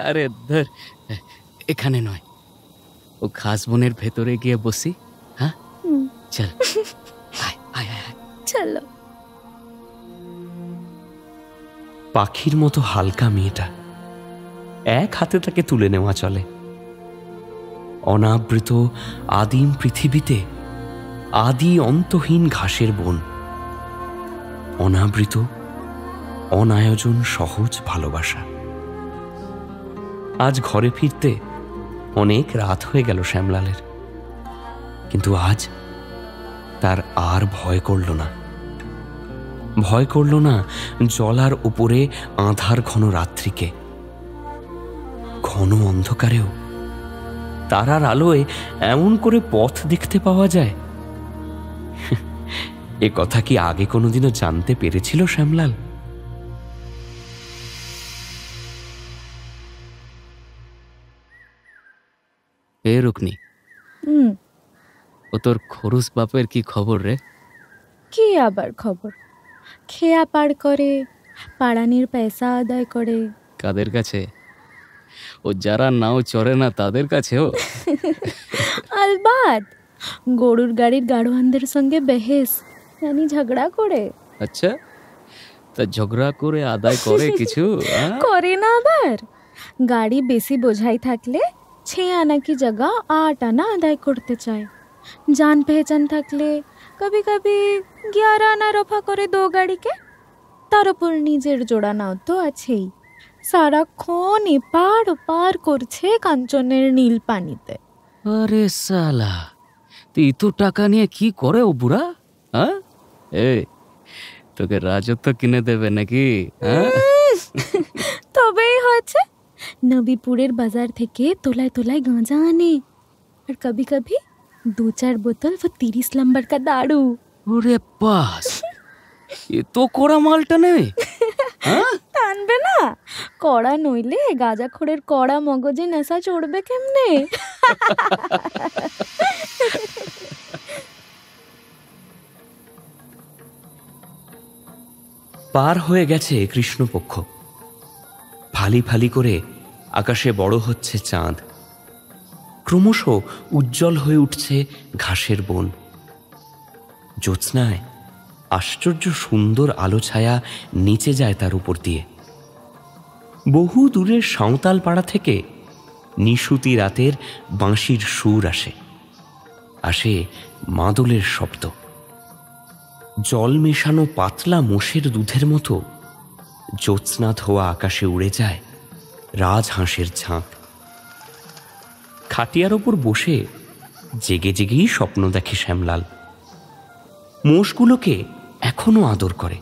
আরে ধর, এখানে নয়, ও ঘাস বনের ভেতরে গিয়ে বসি। হ্যাঁ চল, আয় আয় আয়। চলো। পাখির মতো হালকা মেয়েটা, এক হাতে তাকে তুলে নেওয়া চলে। অনাবৃত আদিম পৃথিবীতে আদি অন্তহীন ঘাসের বন, অনাবৃত অনায়োজন সহজ ভালোবাসা। আজ ঘরে ফিরতে অনেক রাত হয়ে গেল শ্যামলালের, কিন্তু আজ তার আর ভয় করল না। ভয় করল না জলার উপরে আঁধার ঘন রাত্রিকে। ঘন অন্ধকারেও তারার আলোয় এমন করে পথ দেখতে পাওয়া যায়, এ কথা কি আগে কোনোদিনও জানতে পেরেছিল শ্যামলাল? এ রুকনি, হুম, ও তোর খরুস বাপের কি খবর রে? কি আবার খবর? খেয়া পার করে, পাড়ানির পয়সা আদায় করে। কাদের কাছে? ও যারা নাও চড়ে না তাদের কাছেও? আলবাত, গরুর গাড়ির গাড়োয়ানদের সঙ্গে বেহেস মানে ঝগড়া করে। আচ্ছা, তা ঝগড়া করে আদায় করে কিছু? করে না আবার। গাড়ি বেশি বোঝাই থাকলে 6 আনা কি জায়গা 8 আনা আদায় করতে চায়। জান পেহচান থাকলে কবি কবি 11 আনা রফা করে 2 গাড়িকে। তার উপর নিজের জোড়া নাও তো আছেই। সারাক্ষণ এপার ওপার করছে কাঞ্চনের নীল পানিতে। আরে সালা, তুই তো টাকা নিয়ে কি করে ও বুড়া? হ্যাঁ, এ তোকে রাজত্ব কিনে দেবে নাকি? তবেই হয়েছে। নবীপুরের বাজার থেকে তোলায় তোলায় গাঁজা আনে, আর কবি কবি 2-4 বোতল वो 30 नंबर का दारू। ওরে পাস, এ তো কড়া মালটা নেই। টানবে না? কড়া নইলে গাঁজাখোরের কড়া মগজে নেশা চড়বে কেমনে? পার হয়ে গেছে কৃষ্ণপক্ষ। ফালি ফালি করে আকাশে বড় হচ্ছে চাঁদ। ক্রমশ উজ্জ্বল হয়ে উঠছে ঘাসের বন। জ্যোৎস্নায় আশ্চর্য সুন্দর আলো ছায়া নিচে যায় তার উপর দিয়ে। বহু দূরের সাঁওতাল পাড়া থেকে নিশুতি রাতের বাঁশির সুর আসে, আসে মাদলের শব্দ। জল মেশানো পাতলা মোষের দুধের মতো জ্যোৎস্না ধোয়া আকাশে উড়ে যায় রাজহাঁসের ঝাঁক। খাটিয়ার ওপর বসে জেগে জেগেই স্বপ্ন দেখে শ্যামলাল। মোষগুলোকে এখনো আদর করে,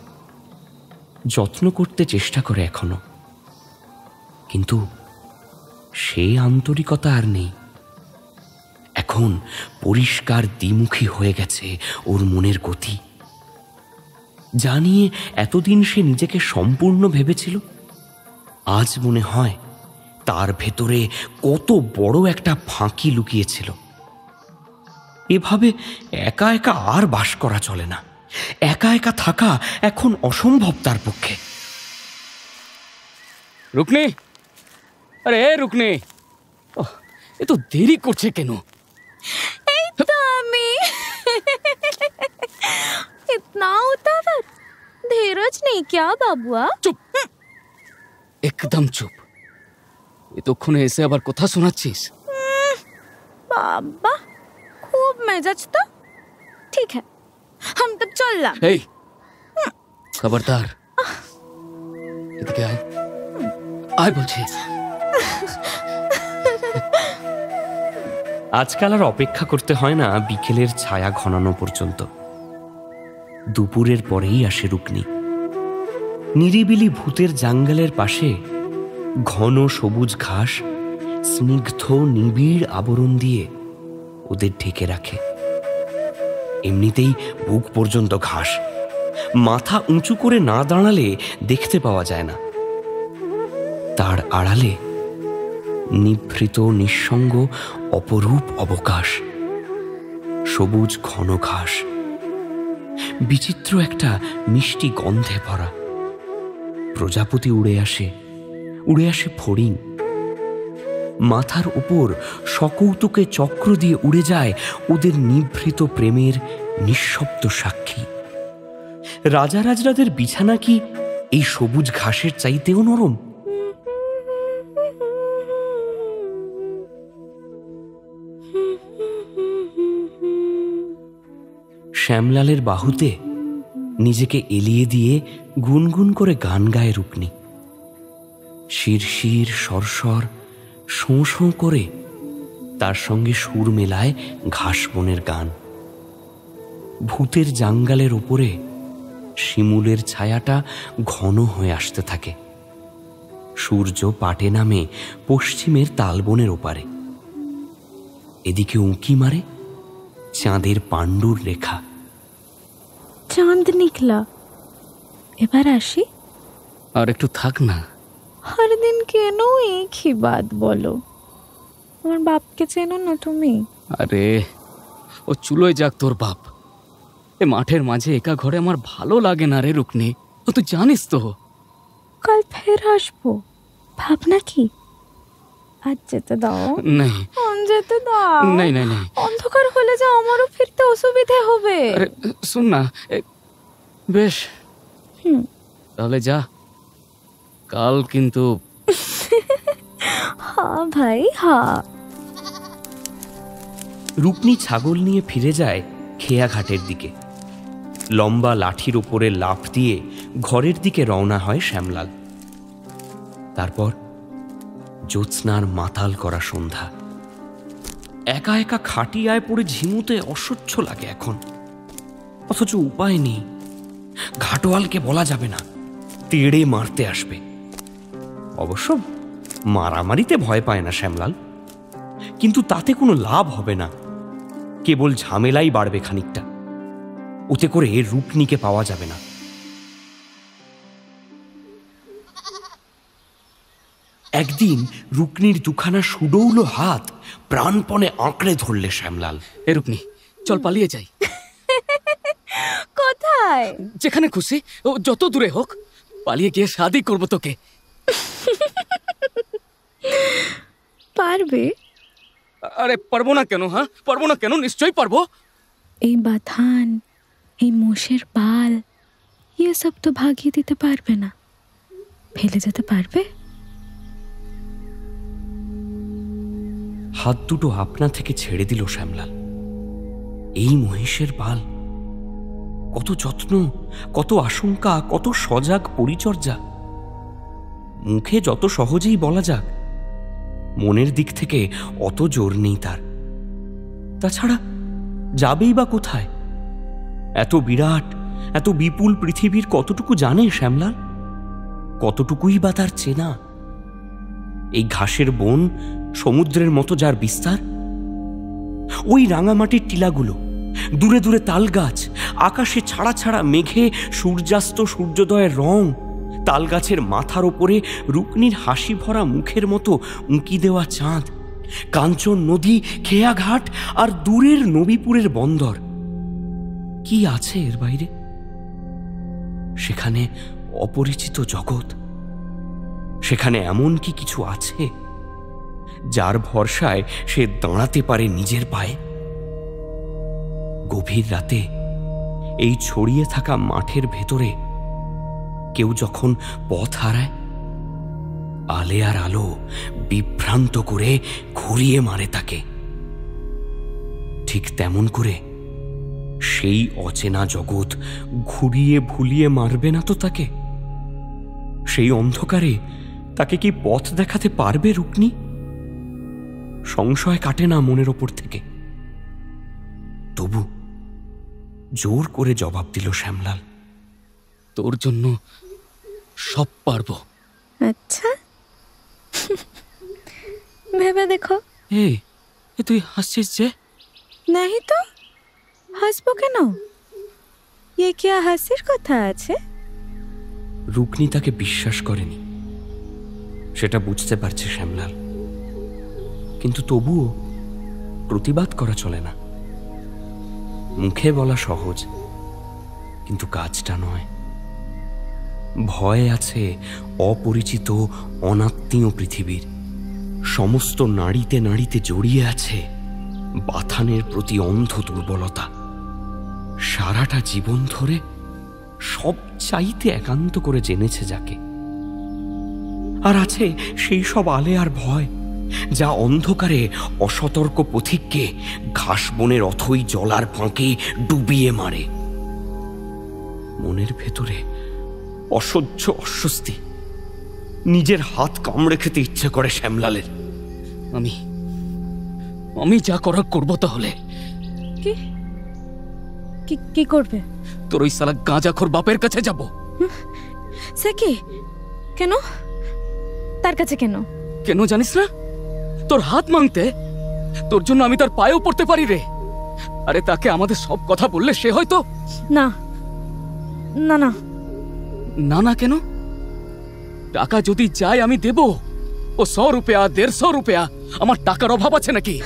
যত্ন করতে চেষ্টা করে এখনো, কিন্তু সেই আন্তরিকতা আর নেই। এখন পরিষ্কার দ্বিমুখী হয়ে গেছে ওর মনের গতি। যা নিয়ে এতদিন সে নিজেকে সম্পূর্ণ ভেবেছিল, আজ মনে হয় তার ভেতরে কত বড় একটা ফাঁকি লুকিয়েছিল। এভাবে একা একা আর বাস করা চলে না। একা একা থাকা এখন অসম্ভব তার পক্ষে। রুকনি, আরে রুকনি, এ তো দেরি করছে কেন? এই তো আমি। इतना उतावल? धीरज नहीं क्या बाबुआ? চুপ, একদম চুপ। এতক্ষণে এসে আবার কথা শোনাচ্ছিস? बाबा खूब मेजाज तो। ठीक है, हम तब चललाम। এই খবরদার, এদিকে আয়, আয় বলছি। আজকাল আর অপেক্ষা করতে হয় না বিকেলের ছায়া ঘনানো পর্যন্ত। দুপুরের পরেই আসে রুকনি। নিরিবিলি ভূতের জাঙ্গলের পাশে ঘন সবুজ ঘাস স্নিগ্ধ নিবিড় আবরণ দিয়ে ওদের ঢেকে রাখে। এমনিতেই বুক পর্যন্ত ঘাস, মাথা উঁচু করে না দাঁড়ালে দেখতে পাওয়া যায় না। তার আড়ালে নিভৃত নিঃসঙ্গ অপরূপ অবকাশ, সবুজ ঘন ঘাস, বিচিত্র একটা মিষ্টি গন্ধে ভরা। প্রজাপতি উড়ে আসে ফড়িং। মাথার উপর সকৌতুকে চক্র দিয়ে উড়ে যায় ওদের নিভৃত প্রেমের নিঃশব্দ সাক্ষী। রাজা রাজরাদের বিছানা কি এই সবুজ ঘাসের চাইতেও নরম? শ্যামলালের বাহুতে নিজেকে এলিয়ে দিয়ে গুনগুন করে গান গায় রুকনি। শিরশির সরসর শোঁ শোঁ করে তার সঙ্গে সুর মেলায় ঘাসবনের গান। ভূতের জাঙ্গালের ওপরে শিমুলের ছায়াটা ঘন হয়ে আসতে থাকে। সূর্য পাটে নামে পশ্চিমের তালবনের ওপারে। এদিকে উঁকি মারে চাঁদের পাণ্ডুর রেখা। চাঁদ নিকলা, এবার আসি। আর একটু থাক না। हर दिन কেন একই বাত বলো? আমার বাপকে চেনো না তুমি? আরে ও চুলোয় যাক তোর বাপ। এ মাঠের মাঝে একা ঘরে আমার ভালো লাগে না রে রুকনি, ও তুই জানিস তো। কাল ফের আসবো ভাবনা কি? আজ যেতে দাও। নেই যেতে দাও। নেই নেই নেই, অন্ধকার হলে যে আমারও ফিরতে অসুবিধে হবে। আরে শুন না, বেশ তাহলে যা, কাল কিন্তু। হ্যাঁ ভাই হ্যাঁ। রুকনি ছাগল নিয়ে ফিরে যায় খেয়াঘাটের দিকে। লম্বা লাঠির উপরে লাফ দিয়ে ঘরের দিকে রওনা হয় শ্যামলাল। তারপর জ্যোৎস্নার মাতাল করা সন্ধ্যা। একা একা খাটিয়ায় পড়ে ঝিমুতে অসহ্য লাগে এখন, অথচ উপায় নেই। ঘাটোয়ালকে বলা যাবে না, তেড়ে মারতে আসবে। অবশ্য মারামারিতে ভয় পায় না শ্যামলাল, কিন্তু তাতে কোনো লাভ হবে না, কেবল ঝামেলাই বাড়বে খানিকটা। ওতে করে রুকনিকে পাওয়া যাবে না। একদিন রুকনির দুখানা সুডৌল হাত প্রাণপণে আঁকড়ে ধরলে শ্যামলাল। এ রুকনি, চল পালিয়ে যাই। কোথায়? যেখানে খুশি, ও যত দূরে হোক, পালিয়ে গিয়ে শাদি করবো তোকে। পারবে? আরে পারবো না কেন? হ্যাঁ পারবো না কেন? নিশ্চয়ই পারবো। এই বাথান, এই মোষের পাল, ইয়ে সব তো ভাগিয়ে দিতে পারবে না। ফেলে যেতে পারবে? হাত দুটো আপনা থেকে ছেড়ে দিল শ্যামলাল। এই মহিষের পাল, কত যত্ন, কত আশঙ্কা, কত সজাগ পরিচর্যা। মুখে যত সহজেই বলা যাক, মনের দিক থেকে অত জোর নেই তার। তাছাড়া যাবেই বা কোথায়? এত বিরাট, এত বিপুল পৃথিবীর কতটুকু জানে শ্যামলাল? কতটুকুই বা তার চেনা? এই ঘাসের বন, সমুদ্রের মতো যার বিস্তার, ওই রাঙামাটির টিলাগুলো, দূরে দূরে তাল গাছ, আকাশে ছাড়া ছাড়া মেঘে সূর্যাস্ত সূর্যোদয়ের রং, তাল গাছের মাথার ওপরে রুকনির হাসি ভরা মুখের মতো উঁকি দেওয়া চাঁদ, কাঞ্চন নদী, খেয়াঘাট আর দূরের নবীপুরের বন্দর। কি আছে এর বাইরে? সেখানে অপরিচিত জগৎ। সেখানে এমন কি কিছু আছে যার ভরসায় সে দাঁড়াতে পারে নিজের পায়ে? গভীর রাতে এই ছড়িয়ে থাকা মাঠের ভেতরে কেউ যখন পথ হারায়, আলে আর আলো বিভ্রান্ত করে ঘুরিয়ে মারে তাকে, ঠিক তেমন করে সেই অচেনা জগৎ ঘুরিয়ে ভুলিয়ে মারবে না তো তাকে? সেই অন্ধকারে তাকে কি পথ দেখাতে পারবে রুকনি? সংশয় কাটে না মনের ওপর থেকে। তবু জোর করে জবাব দিল শ্যামলাল, তোর জন্য সব পারবো। আচ্ছা, ভেবে দেখো। এ তুই হাসছিস যে? नहीं तो হাসবো কেন? ये क्या হাসির কথা আছে? রুকনি তাকে বিশ্বাস করেনি, সেটা বুঝতে পারছে শ্যামলাল, কিন্তু তবুও প্রতিবাদ করা চলে না। মুখে বলা সহজ, কিন্তু কাজটা নয়। ভয় আছে অপরিচিত অনাত্মীয় পৃথিবীর। সমস্ত নাড়িতে নাড়িতে জড়িয়ে আছে বাথানের প্রতি অন্ধ দুর্বলতা। সারাটা জীবন ধরে সব চাইতে একান্ত করে জেনেছে যাকে। আর আছে সেই সব আলে আর ভয় যা অন্ধকারে অসতর্ক পথিককে ঘাস বনের অথই জলার ফাঁকে ডুবিয়ে মারে। মনের ভেতরে অসহ্য অস্বস্তি, নিজের হাত কামড়ে খেতে ইচ্ছে করে শ্যামলালের। আমি যা করার করবো তাহলে। কি কি কি করবে? তোর ওই শালা গাঁজাখোর বাপের কাছে যাব। সে কি? কেন? তার কাছে কেন? কেন জানিস না? তোর হাত মাংতে। তোর জন্য আমি তার পায়েও পড়তে পারি রে। আরে তাকে আমাদের সব কথা বললে সে হয়তো। না না না না না কেন? টাকা যদি চাই আমি দেব। ও 100 রুপিয়া 150 রুপিয়া, আমার টাকার অভাব আছে নাকি?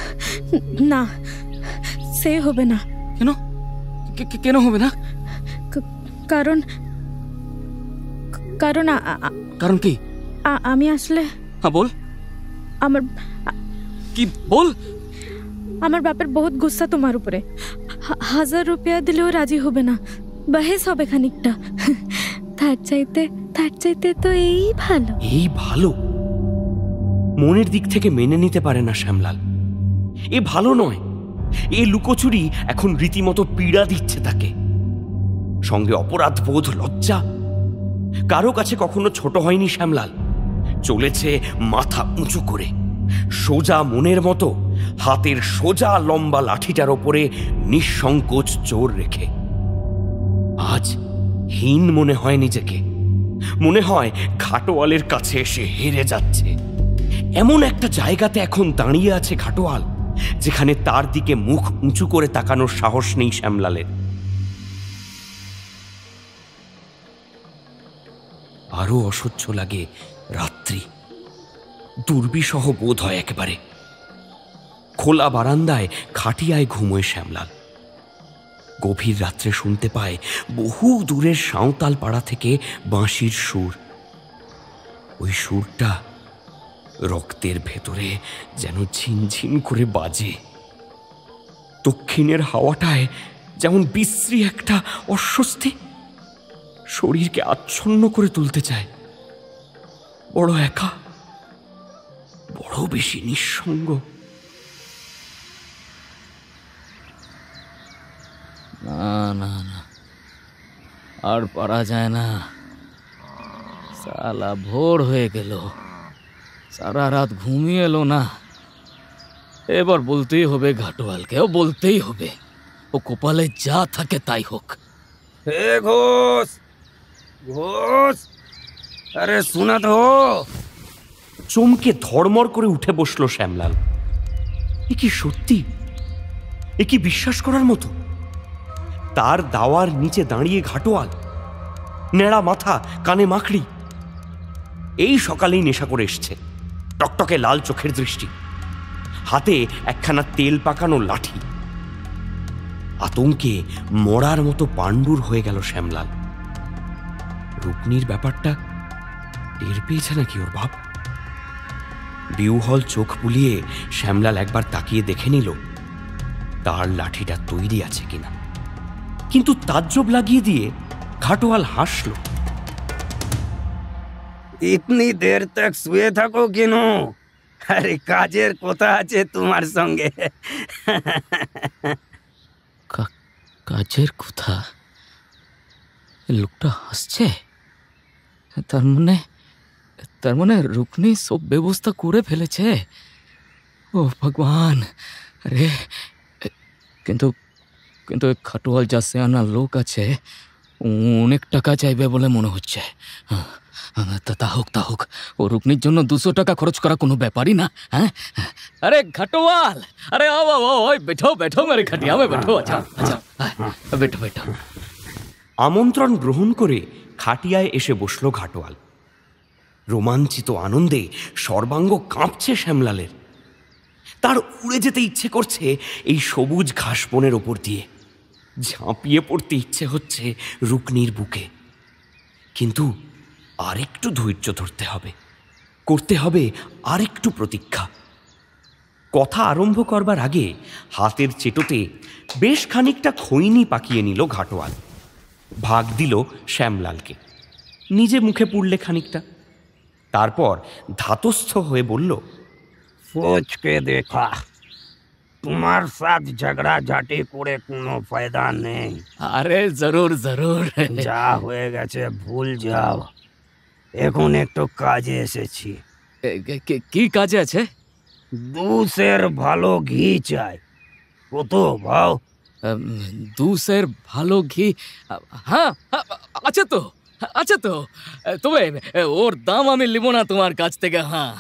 না, সে হবে না। কেন? কেন হবে না? কারণ কারণ কারণ কি? আমি আসলে। হ্যাঁ বল। আমার কি বল? আমার বাপের বহুত গুসা তোমার উপরে। 1000 রুপিয়া দিলেও রাজি হবে না, বহেস হবে খানিকটা। তার চাইতে তো এই ভালো। এই ভালো মনের দিক থেকে মেনে নিতে পারে না শ্যামলাল। এ ভালো নয়। এ লুকোচুরি এখন রীতিমতো পীড়া দিচ্ছে তাকে। সঙ্গে অপরাধ বোধ, লজ্জা। কারো কাছে কখনো ছোট হয়নি শ্যামলাল। চলেছে মাথা উঁচু করে, সোজা মনের মতো হাতের সোজা লম্বা লাঠিটার ওপরে নিঃসংকোচ জোর রেখে। আজ হীন মনে হয় নিজেকে। মনে হয় ঘাটোয়ালের কাছে এসে হেরে যাচ্ছে। এমন একটা জায়গাতে এখন দাঁড়িয়ে আছে ঘাটোয়াল, যেখানে তার দিকে মুখ উঁচু করে তাকানোর সাহস নেই শ্যামলালের। আরো অসহ্য লাগে রাত্রি। দুর্বিষহ বোধ হয় একেবারে। খোলা বারান্দায় খাটিয়ায় ঘুমোয় শ্যামলাল। গভীর রাত্রে শুনতে পায় বহু দূরের সাঁওতাল পাড়া থেকে বাঁশির সুর। ওই সুরটা রক্তের ভেতরে যেন ঝিনঝিন করে বাজে। দক্ষিণের হাওয়াটায় যেমন বিশ্রী একটা অস্বস্তি শরীরকে আচ্ছন্ন করে তুলতে চায়। বড় একা, বড় বেশি নিঃসঙ্গ। না না না, আর পারা যায় না। সালা ভোর হয়ে গেল, সারা রাত ঘুমিয়ে এলো না। এবার বলতেই হবে ঘাটোয়ালকেও, বলতেই হবে। ও কপালে যা থাকে তাই হোক। হে ঘোষ, ঘোষ, আরে শোনা তো। চমকে ধর্মর করে উঠে বসলো শ্যামলাল। এ কি সত্যি? এ কি বিশ্বাস করার মতো? তার দাওয়ার নিচে দাঁড়িয়ে ঘাটোয়াল, নেড়া মাথা, কানে মাকড়ি। এই সকালেই নেশা করে এসছে, টকটকে লাল চোখের দৃষ্টি, হাতে একখানা তেল পাকানো লাঠি। আতঙ্কে মরার মতো পাণ্ডুর হয়ে গেল শ্যামলাল। রুকনির ব্যাপারটা টের পেয়েছে নাকি ওর বাপ? বিউহল চোখ বুলিয়ে শ্যামলাল একবার তাকিয়ে দেখে নিল তার লাঠিটা তৈরি আছে কিনা। কিন্তু তাজ্জব লাগিয়ে দিয়ে ঘাটোয়াল হাসল। ইতনি দের তক শুয়ে থাকো কেন? আরে কাজের কথা আছে তোমার সঙ্গে। কাজের কথা? লোকটা হাসছে। তার মানে রুকনি সব ব্যবস্থা করে ফেলেছে। ও ভগবান! আরে কিন্তু কিন্তু খাটোয়াল যা সেয়ানা লোক আছে, অনেক টাকা চাইবে বলে মনে হচ্ছে। তা হোক। ও রুকনির জন্য 200 টাকা খরচ করা কোনো ব্যাপারই না। হ্যাঁ, আরে ঘাটোয়াল, আরে बैठो मेरे खटिया में बैठो। अच्छा बैठो। আমন্ত্রণ গ্রহণ করে খাটিয়ায় এসে বসল ঘাটোয়াল। রোমাঞ্চিত আনন্দে সর্বাঙ্গ কাঁপছে শ্যামলালের। তার উড়ে যেতে ইচ্ছে করছে এই সবুজ ঘাস বনের ওপর দিয়ে। ঝাঁপিয়ে পড়তে ইচ্ছে হচ্ছে রুকনির বুকে, কিন্তু আরেকটু ধৈর্য ধরতে হবে, করতে হবে আরেকটু প্রতীক্ষা। কথা আরম্ভ করবার আগে হাতের চেটোতে বেশ খানিকটা খৈনি পাকিয়ে নিল ঘাটোয়াল, ভাগ দিল শ্যামলালকে, নিজে মুখে পুড়লে খানিকটা। তারপর ধাতস্থ হয়ে বলল, सोच के देखा, তোমার সাথ ঝগড়া ঝাঁটি করে কোনো ফায়দা নেই। আরে জরুর জরুর। যা হয়ে গেছে ভুল যাও, এখন একটু কাজে এসেছি। কি কাজে আছে? 2 সের ভালো ঘি চাই। কত ভাও? 2 সের ভালো ঘি? হ্যাঁ আছে তো, আছে তো, তবে ওর দাম আমি নিব না তোমার কাছ থেকে। হ্যাঁ,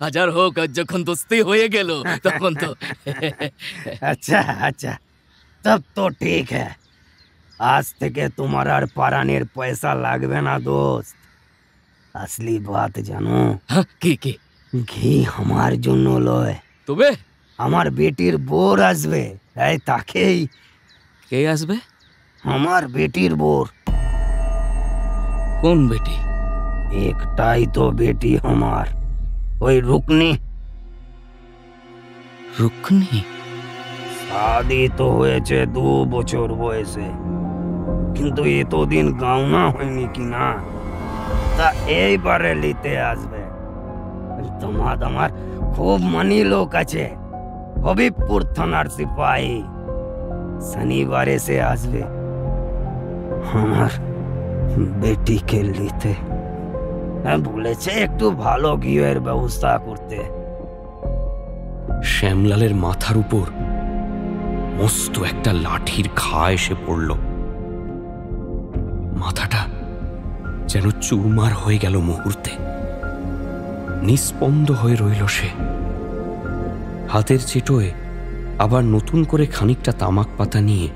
1000 হোক, যখন দোস্তি হয়ে গেল তখন তো। अच्छा अच्छा, तब तो ठीक है। आज থেকে তোমার আর পারানের পয়সা লাগবে না দোস্ত। আসলি বাত জানো? হ্যাঁ, কি? ঘি আমার জন্য লয়, তবে আমার বেটির বোর আসবে, তাই তাকেই। কে আসবে? আমার বেটির বোর। কোন বেটি? একটাই তো বেটি আমার, ওই রুকনি। রুকনি? শাদি তো হয়েছে 2 বছর বয়সে, কিন্তু এতদিন গাওনা হয়নি কি না, তা এইবারে নিতে আসবে। তোমার আমার খুব মানি লোক আছে, হবিবপুর থানার সিপাহী। শনিবারে সে আসবে আমার বেটিকে নিতে। বলেছে একটু ভালো ঘিয়ের ব্যবস্থা করতে। শ্যামলালের মাথার উপর মস্ত একটা লাঠির ঘা এসে পড়ল। মাথাটা যেন চুরমার হয়ে গেল মুহূর্তে। নিস্পন্দ হয়ে রইল সে। হাতের চেটোয় আবার নতুন করে খানিকটা তামাক পাতা নিয়ে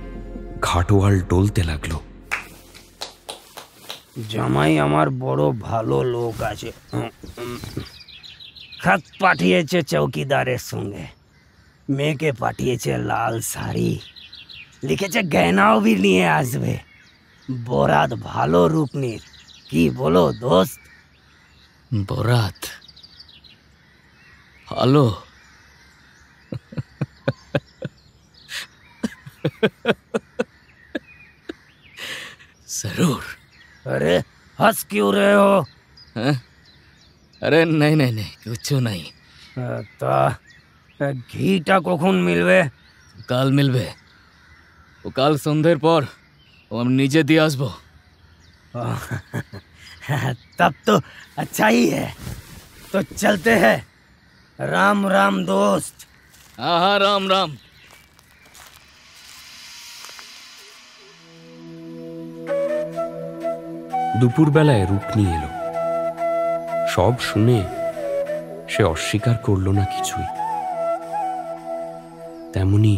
ঘাটোয়াল ডলতে লাগলো। জামাই আমার বড় ভালো লোক আছে, খত পাঠিয়েছে চৌকিদারের সঙ্গে, মেয়েকে পাঠিয়েছে লাল শাড়ি, লিখেছে গয়নাও भी নিয়ে আসবে। বরাত ভালো রুকনির, কি বলো দোস্ত? বরাত ভালো? जरूर। अरे हंस क्यों रहे हो? अरे नहीं नहीं नहीं, कुछ नहीं। তা ঘিটা কখন মিলবে? কাল মিলবে। ও কাল সন্ধ্যের পর আমি নিজে দিয়ে আসবো। तब तो अच्छा ही है, तो चलते हैं। राम राम दोस्त। हाँ हाँ, राम राम। দুপুরবেলায় রুকনি এলো। সব শুনে সে অস্বীকার করল না কিছুই। তেমনি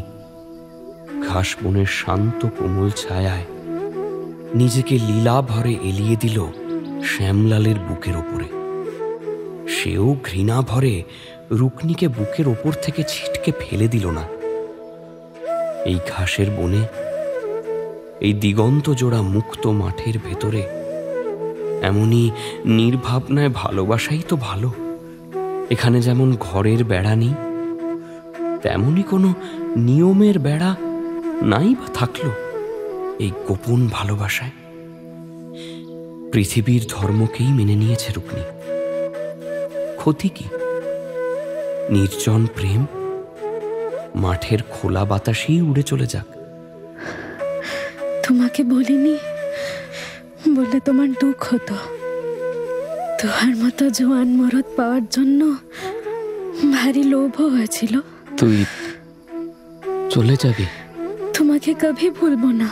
ঘাস বনের শান্ত কোমল ছায়ায় নিজেকে লীলা ভরে এলিয়ে দিল শ্যামলালের বুকের ওপরে। সেও ঘৃণা ভরে রুকনিকে বুকের ওপর থেকে ছিটকে ফেলে দিল না। এই ঘাসের বনে, এই দিগন্ত জোড়া মুক্ত মাঠের ভেতরে এমনই নির্ভাবনায় ভালোবাসাই তো ভালো। এখানে যেমন ঘরের বেড়া নেই, তেমনই কোনো নিয়মের বেড়া নাই বা থাকলো এই গোপন ভালোবাসায়। পৃথিবীর ধর্মকেই মেনে নিয়েছে রুকনি। ক্ষতি কি? নির্জন প্রেম মাঠের খোলা বাতাসেই উড়ে চলে যাক। তোমাকে বলিনি বলে তোমার দুঃখ হতো। তোমার মতো জোয়ান মরদ পাওয়ার জন্য ভারী লোভ হয়েছিল। তুই চলে যাবি? তোমাকে কभी ভুলবো না।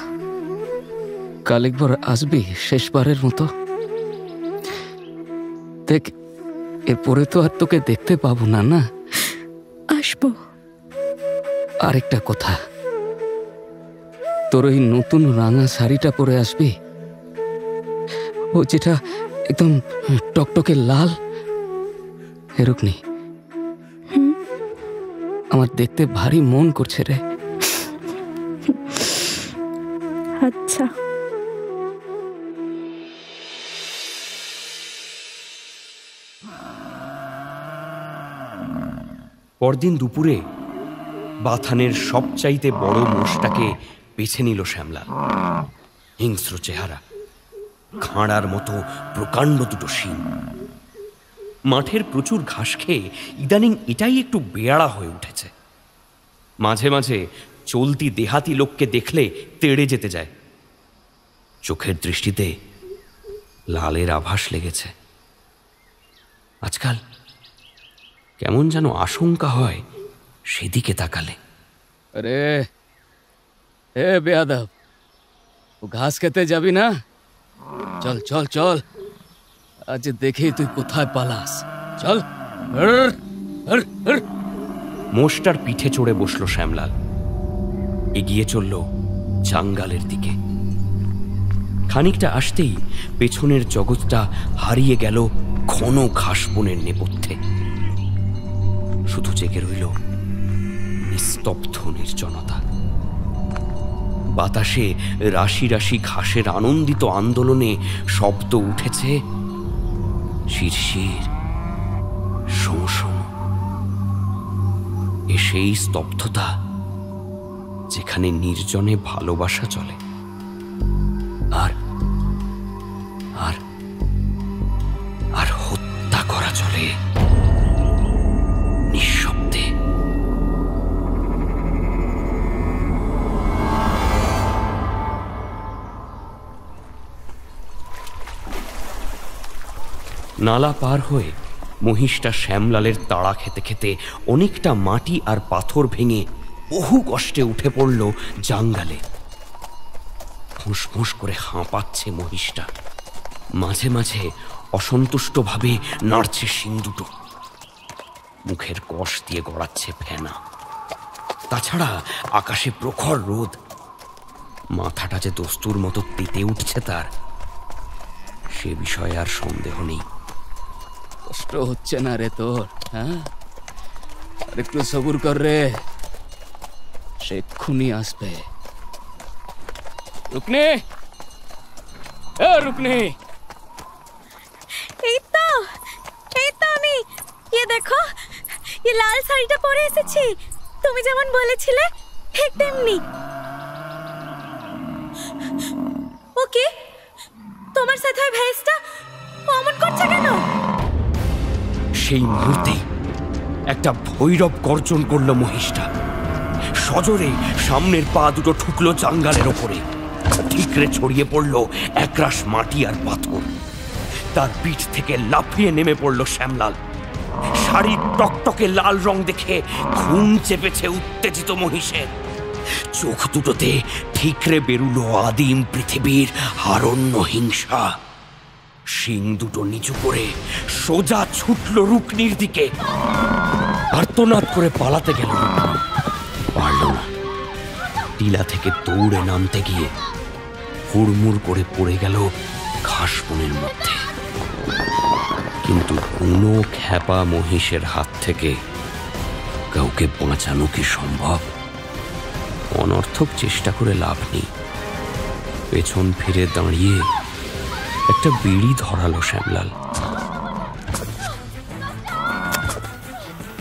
কাল একবার আসবি শেষবারের মতো? দেখ, এরপরে তো আর তোকে দেখতে পাবো না। না, আসবো। আরেকটা কথা, তোর ওই নতুন রাঙা শাড়িটা পরে আসবি, ও যেটা একদম টকটকে লাল। রুকনি, আমার দেখতে ভারী মন করছে রে। আচ্ছা। পরদিন দুপুরে বাথানের সবচাইতে বড় মোষটাকে বেছে নিল শ্যামলাল। হিংস্র চেহারা, খাঁড়ার মতো প্রকাণ্ড দুটো শিং। মাঠের প্রচুর ঘাস খেয়ে ইদানিং এটাই একটু বেয়াড়া হয়ে উঠেছে। মাঝে মাঝে চলতি দেহাতি লোককে দেখলে তেড়ে যেতে যায়। চোখের দৃষ্টিতে লালের আভাস লেগেছে। আজকাল কেমন যেন আশঙ্কা হয় সেদিকে তাকালে। আরে এ বেয়াদব, ও ঘাস খেতে যাবি না? চল চল চল, আজ দেখি তুই কোথায় পালাস। চল। মোষটার পিঠে চড়ে বসলো শ্যামলাল। এগিয়ে চলল জাঙ্গালের দিকে। খানিকটা আসতেই পেছনের জগৎটা হারিয়ে গেল ঘন ঘাস বনের নেপথ্যে। শুধু জেগে রইল নিস্তব্ধ নির্জনতা। বাতাসে রাশি রাশি ঘাসের আনন্দিত আন্দোলনে শব্দ উঠেছে শিরশির, শোঁ শোঁ। এ সেই স্তব্ধতা যেখানে নির্জনে ভালোবাসা চলে আর আর আর হত্যা করা চলে নিঃশব্দে। নালা পার হয়ে মহিষটা শ্যামলালের তাড়া খেতে খেতে অনেকটা মাটি আর পাথর ভেঙে বহু কষ্টে উঠে পড়ল জাঙ্গালে। ফুঁসফুঁস করে হাঁপাচ্ছে মহিষটা। মাঝে মাঝে অসন্তুষ্টভাবে নাড়ছে শিং দুটো। মুখের কষ দিয়ে গড়াচ্ছে ফেনা। তাছাড়া আকাশে প্রখর রোদ। মাথাটা যে দস্তুর মতো তেতে উঠছে তার, সে বিষয়ে আর সন্দেহ নেই। কষ্ট হচ্ছে না রে তোর? হ্যাঁ, আর একটু সবুর কর রে, সে এক্ষুনি আসবে। রুকনে, রুকনে। এই তো আমি। ये देखो, ये লাল শাড়িটা পরে এসেছি। তুমি যেমন বলেছিলে ঠিক তেমনি। ওকে, তোমার সাথে ভেস্টটা অমন করছে কেন? সেই মুহূর্তে একটা ভৈরব গর্জন করলো মহিষটা। সজোরে সামনের পা দুটো ঠুকলো জাঙ্গালের ওপরে। ঠিকরে ছড়িয়ে পড়ল একরাশ মাটি আর পাথর। তার পিঠ থেকে লাফিয়ে নেমে পড়ল শ্যামলাল। শাড়ির টকটকে লাল রং দেখে ঘুম চেপেছে উত্তেজিত মহিষের। চোখ দুটোতে ঠিকরে বেরুলো আদিম পৃথিবীর হারণ্য হিংসা। শিং দুটো নিচু করে সোজা ছুটল রুকনির দিকে। আর্তনাদ করে পালাতে গেল, পারল না। টিলা থেকে দৌড়ে নামতে গিয়ে হুড়মুড় করে পড়ে গেল ঘাস বনের মধ্যে। কিন্তু কোনো খ্যাপা মহিষের হাত থেকে কাউকে বাঁচানো কি সম্ভব? অনর্থক চেষ্টা করে লাভ নেই। পেছন ফিরে দাঁড়িয়ে একটা বিড়ি ধরালো শ্যামলাল।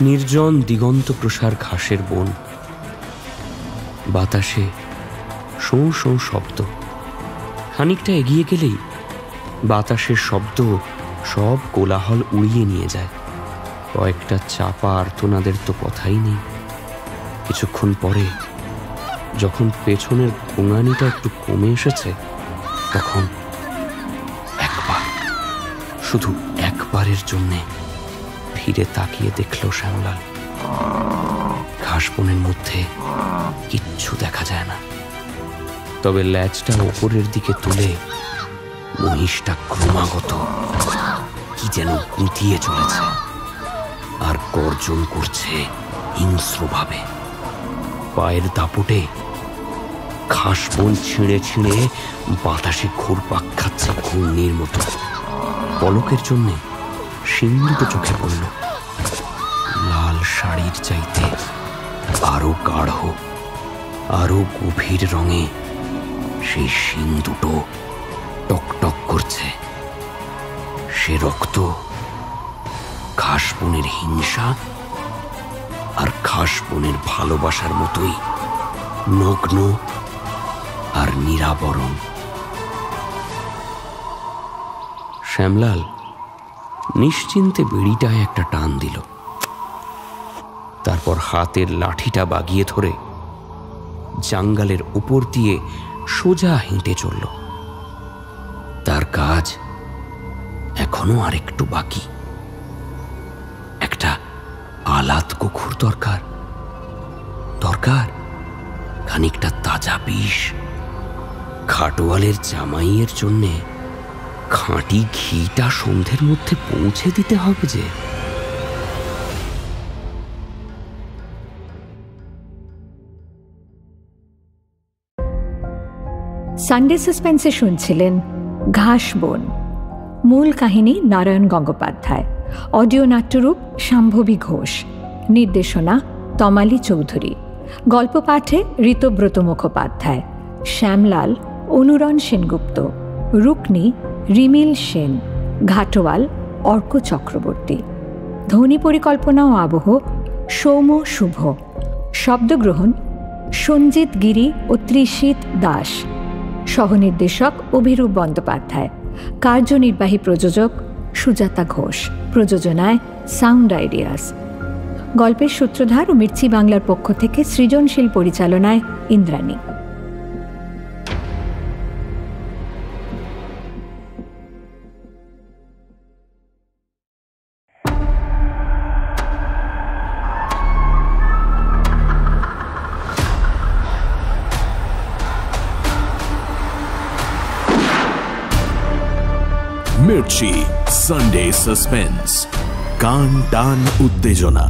নির্জন দিগন্ত প্রসার ঘাসের বন। বাতাসে শোঁ শোঁ শব্দ। খানিকটা এগিয়ে গেলেই বাতাসের শব্দ সব কোলাহল উড়িয়ে নিয়ে যায়। কয়েকটা চাপা আর্তনাদের তো কথাই নেই। কিছুক্ষণ পরে যখন পেছনের গোঙানিটা একটু কমে এসেছে, তখন একবার, শুধু একবারের জন্যে ফিরে তাকিয়ে দেখল শ্যামলাল। ঘাস বনের মধ্যে কিচ্ছু দেখা যায় না। তবে ল্যাজটা ওপরের দিকে তুলে মহিষটা ক্রমাগত কি যেন গুঁতিয়ে চলেছে আর গর্জন করছে হিংস্রভাবে। পায়ের দাপটে ঘাস বন ছিঁড়ে ছিঁড়ে বাতাসে ঘুরপাক খাচ্ছে ঘূর্ণির মতো। পলকের জন্যে শিং দুটো চোখে পড়ল। লাল শাড়ির চাইতে আরো গাঢ়, আরো গভীর রঙে সেই শিং দুটো টকটক করছে। সে রক্ত ঘাসবনের হিংসা আর ঘাসবনের ভালোবাসার মতোই নগ্ন আর নিরাবরণ। শ্যামলাল নিশ্চিন্তে বিড়িটায় একটা টান দিল, তারপর হাতের লাঠিটা বাগিয়ে ধরে জঙ্গলের উপর দিয়ে সোজা হেঁটে চলল। তার কাজ এখনো আরেকটু বাকি। একটা আলাদ কুকুর দরকার, দরকার খানিকটা তাজা বিষ। খাটোয়ালের জামাইয়ের জন্যে খাঁটি ঘিটা সন্ধ্যের মধ্যে পৌঁছে দিতে হবে যে। সানডে সাসপেন্সে শুনছিলেন ঘাসবন। মূল কাহিনী নারায়ণ গঙ্গোপাধ্যায়, অডিও নাট্যরূপ শাম্ভবী ঘোষ, নির্দেশনা তমালী চৌধুরী, গল্প পাঠে ঋতব্রত মুখোপাধ্যায়, শ্যামলাল অনুরণ সেনগুপ্ত, রুকনি রিমিল সেন, ঘাটোয়াল অর্ক চক্রবর্তী। ধ্বনি পরিকল্পনা ও আবহ সৌম শুভ। শব্দগ্রহণ সঞ্জিত গিরি ও ত্রিশীত দাস। সহনির্দেশক অভিরূপ বন্দ্যোপাধ্যায়। কার্যনির্বাহী প্রযোজক সুজাতা ঘোষ। প্রযোজনায় সাউন্ড আইডিয়াস। গল্পের সূত্রধার ও মির্চি বাংলার পক্ষ থেকে সৃজনশীল পরিচালনায় ইন্দ্রাণী। মির্চি সানডে সাসপেন্স, কান টান উত্তেজনা।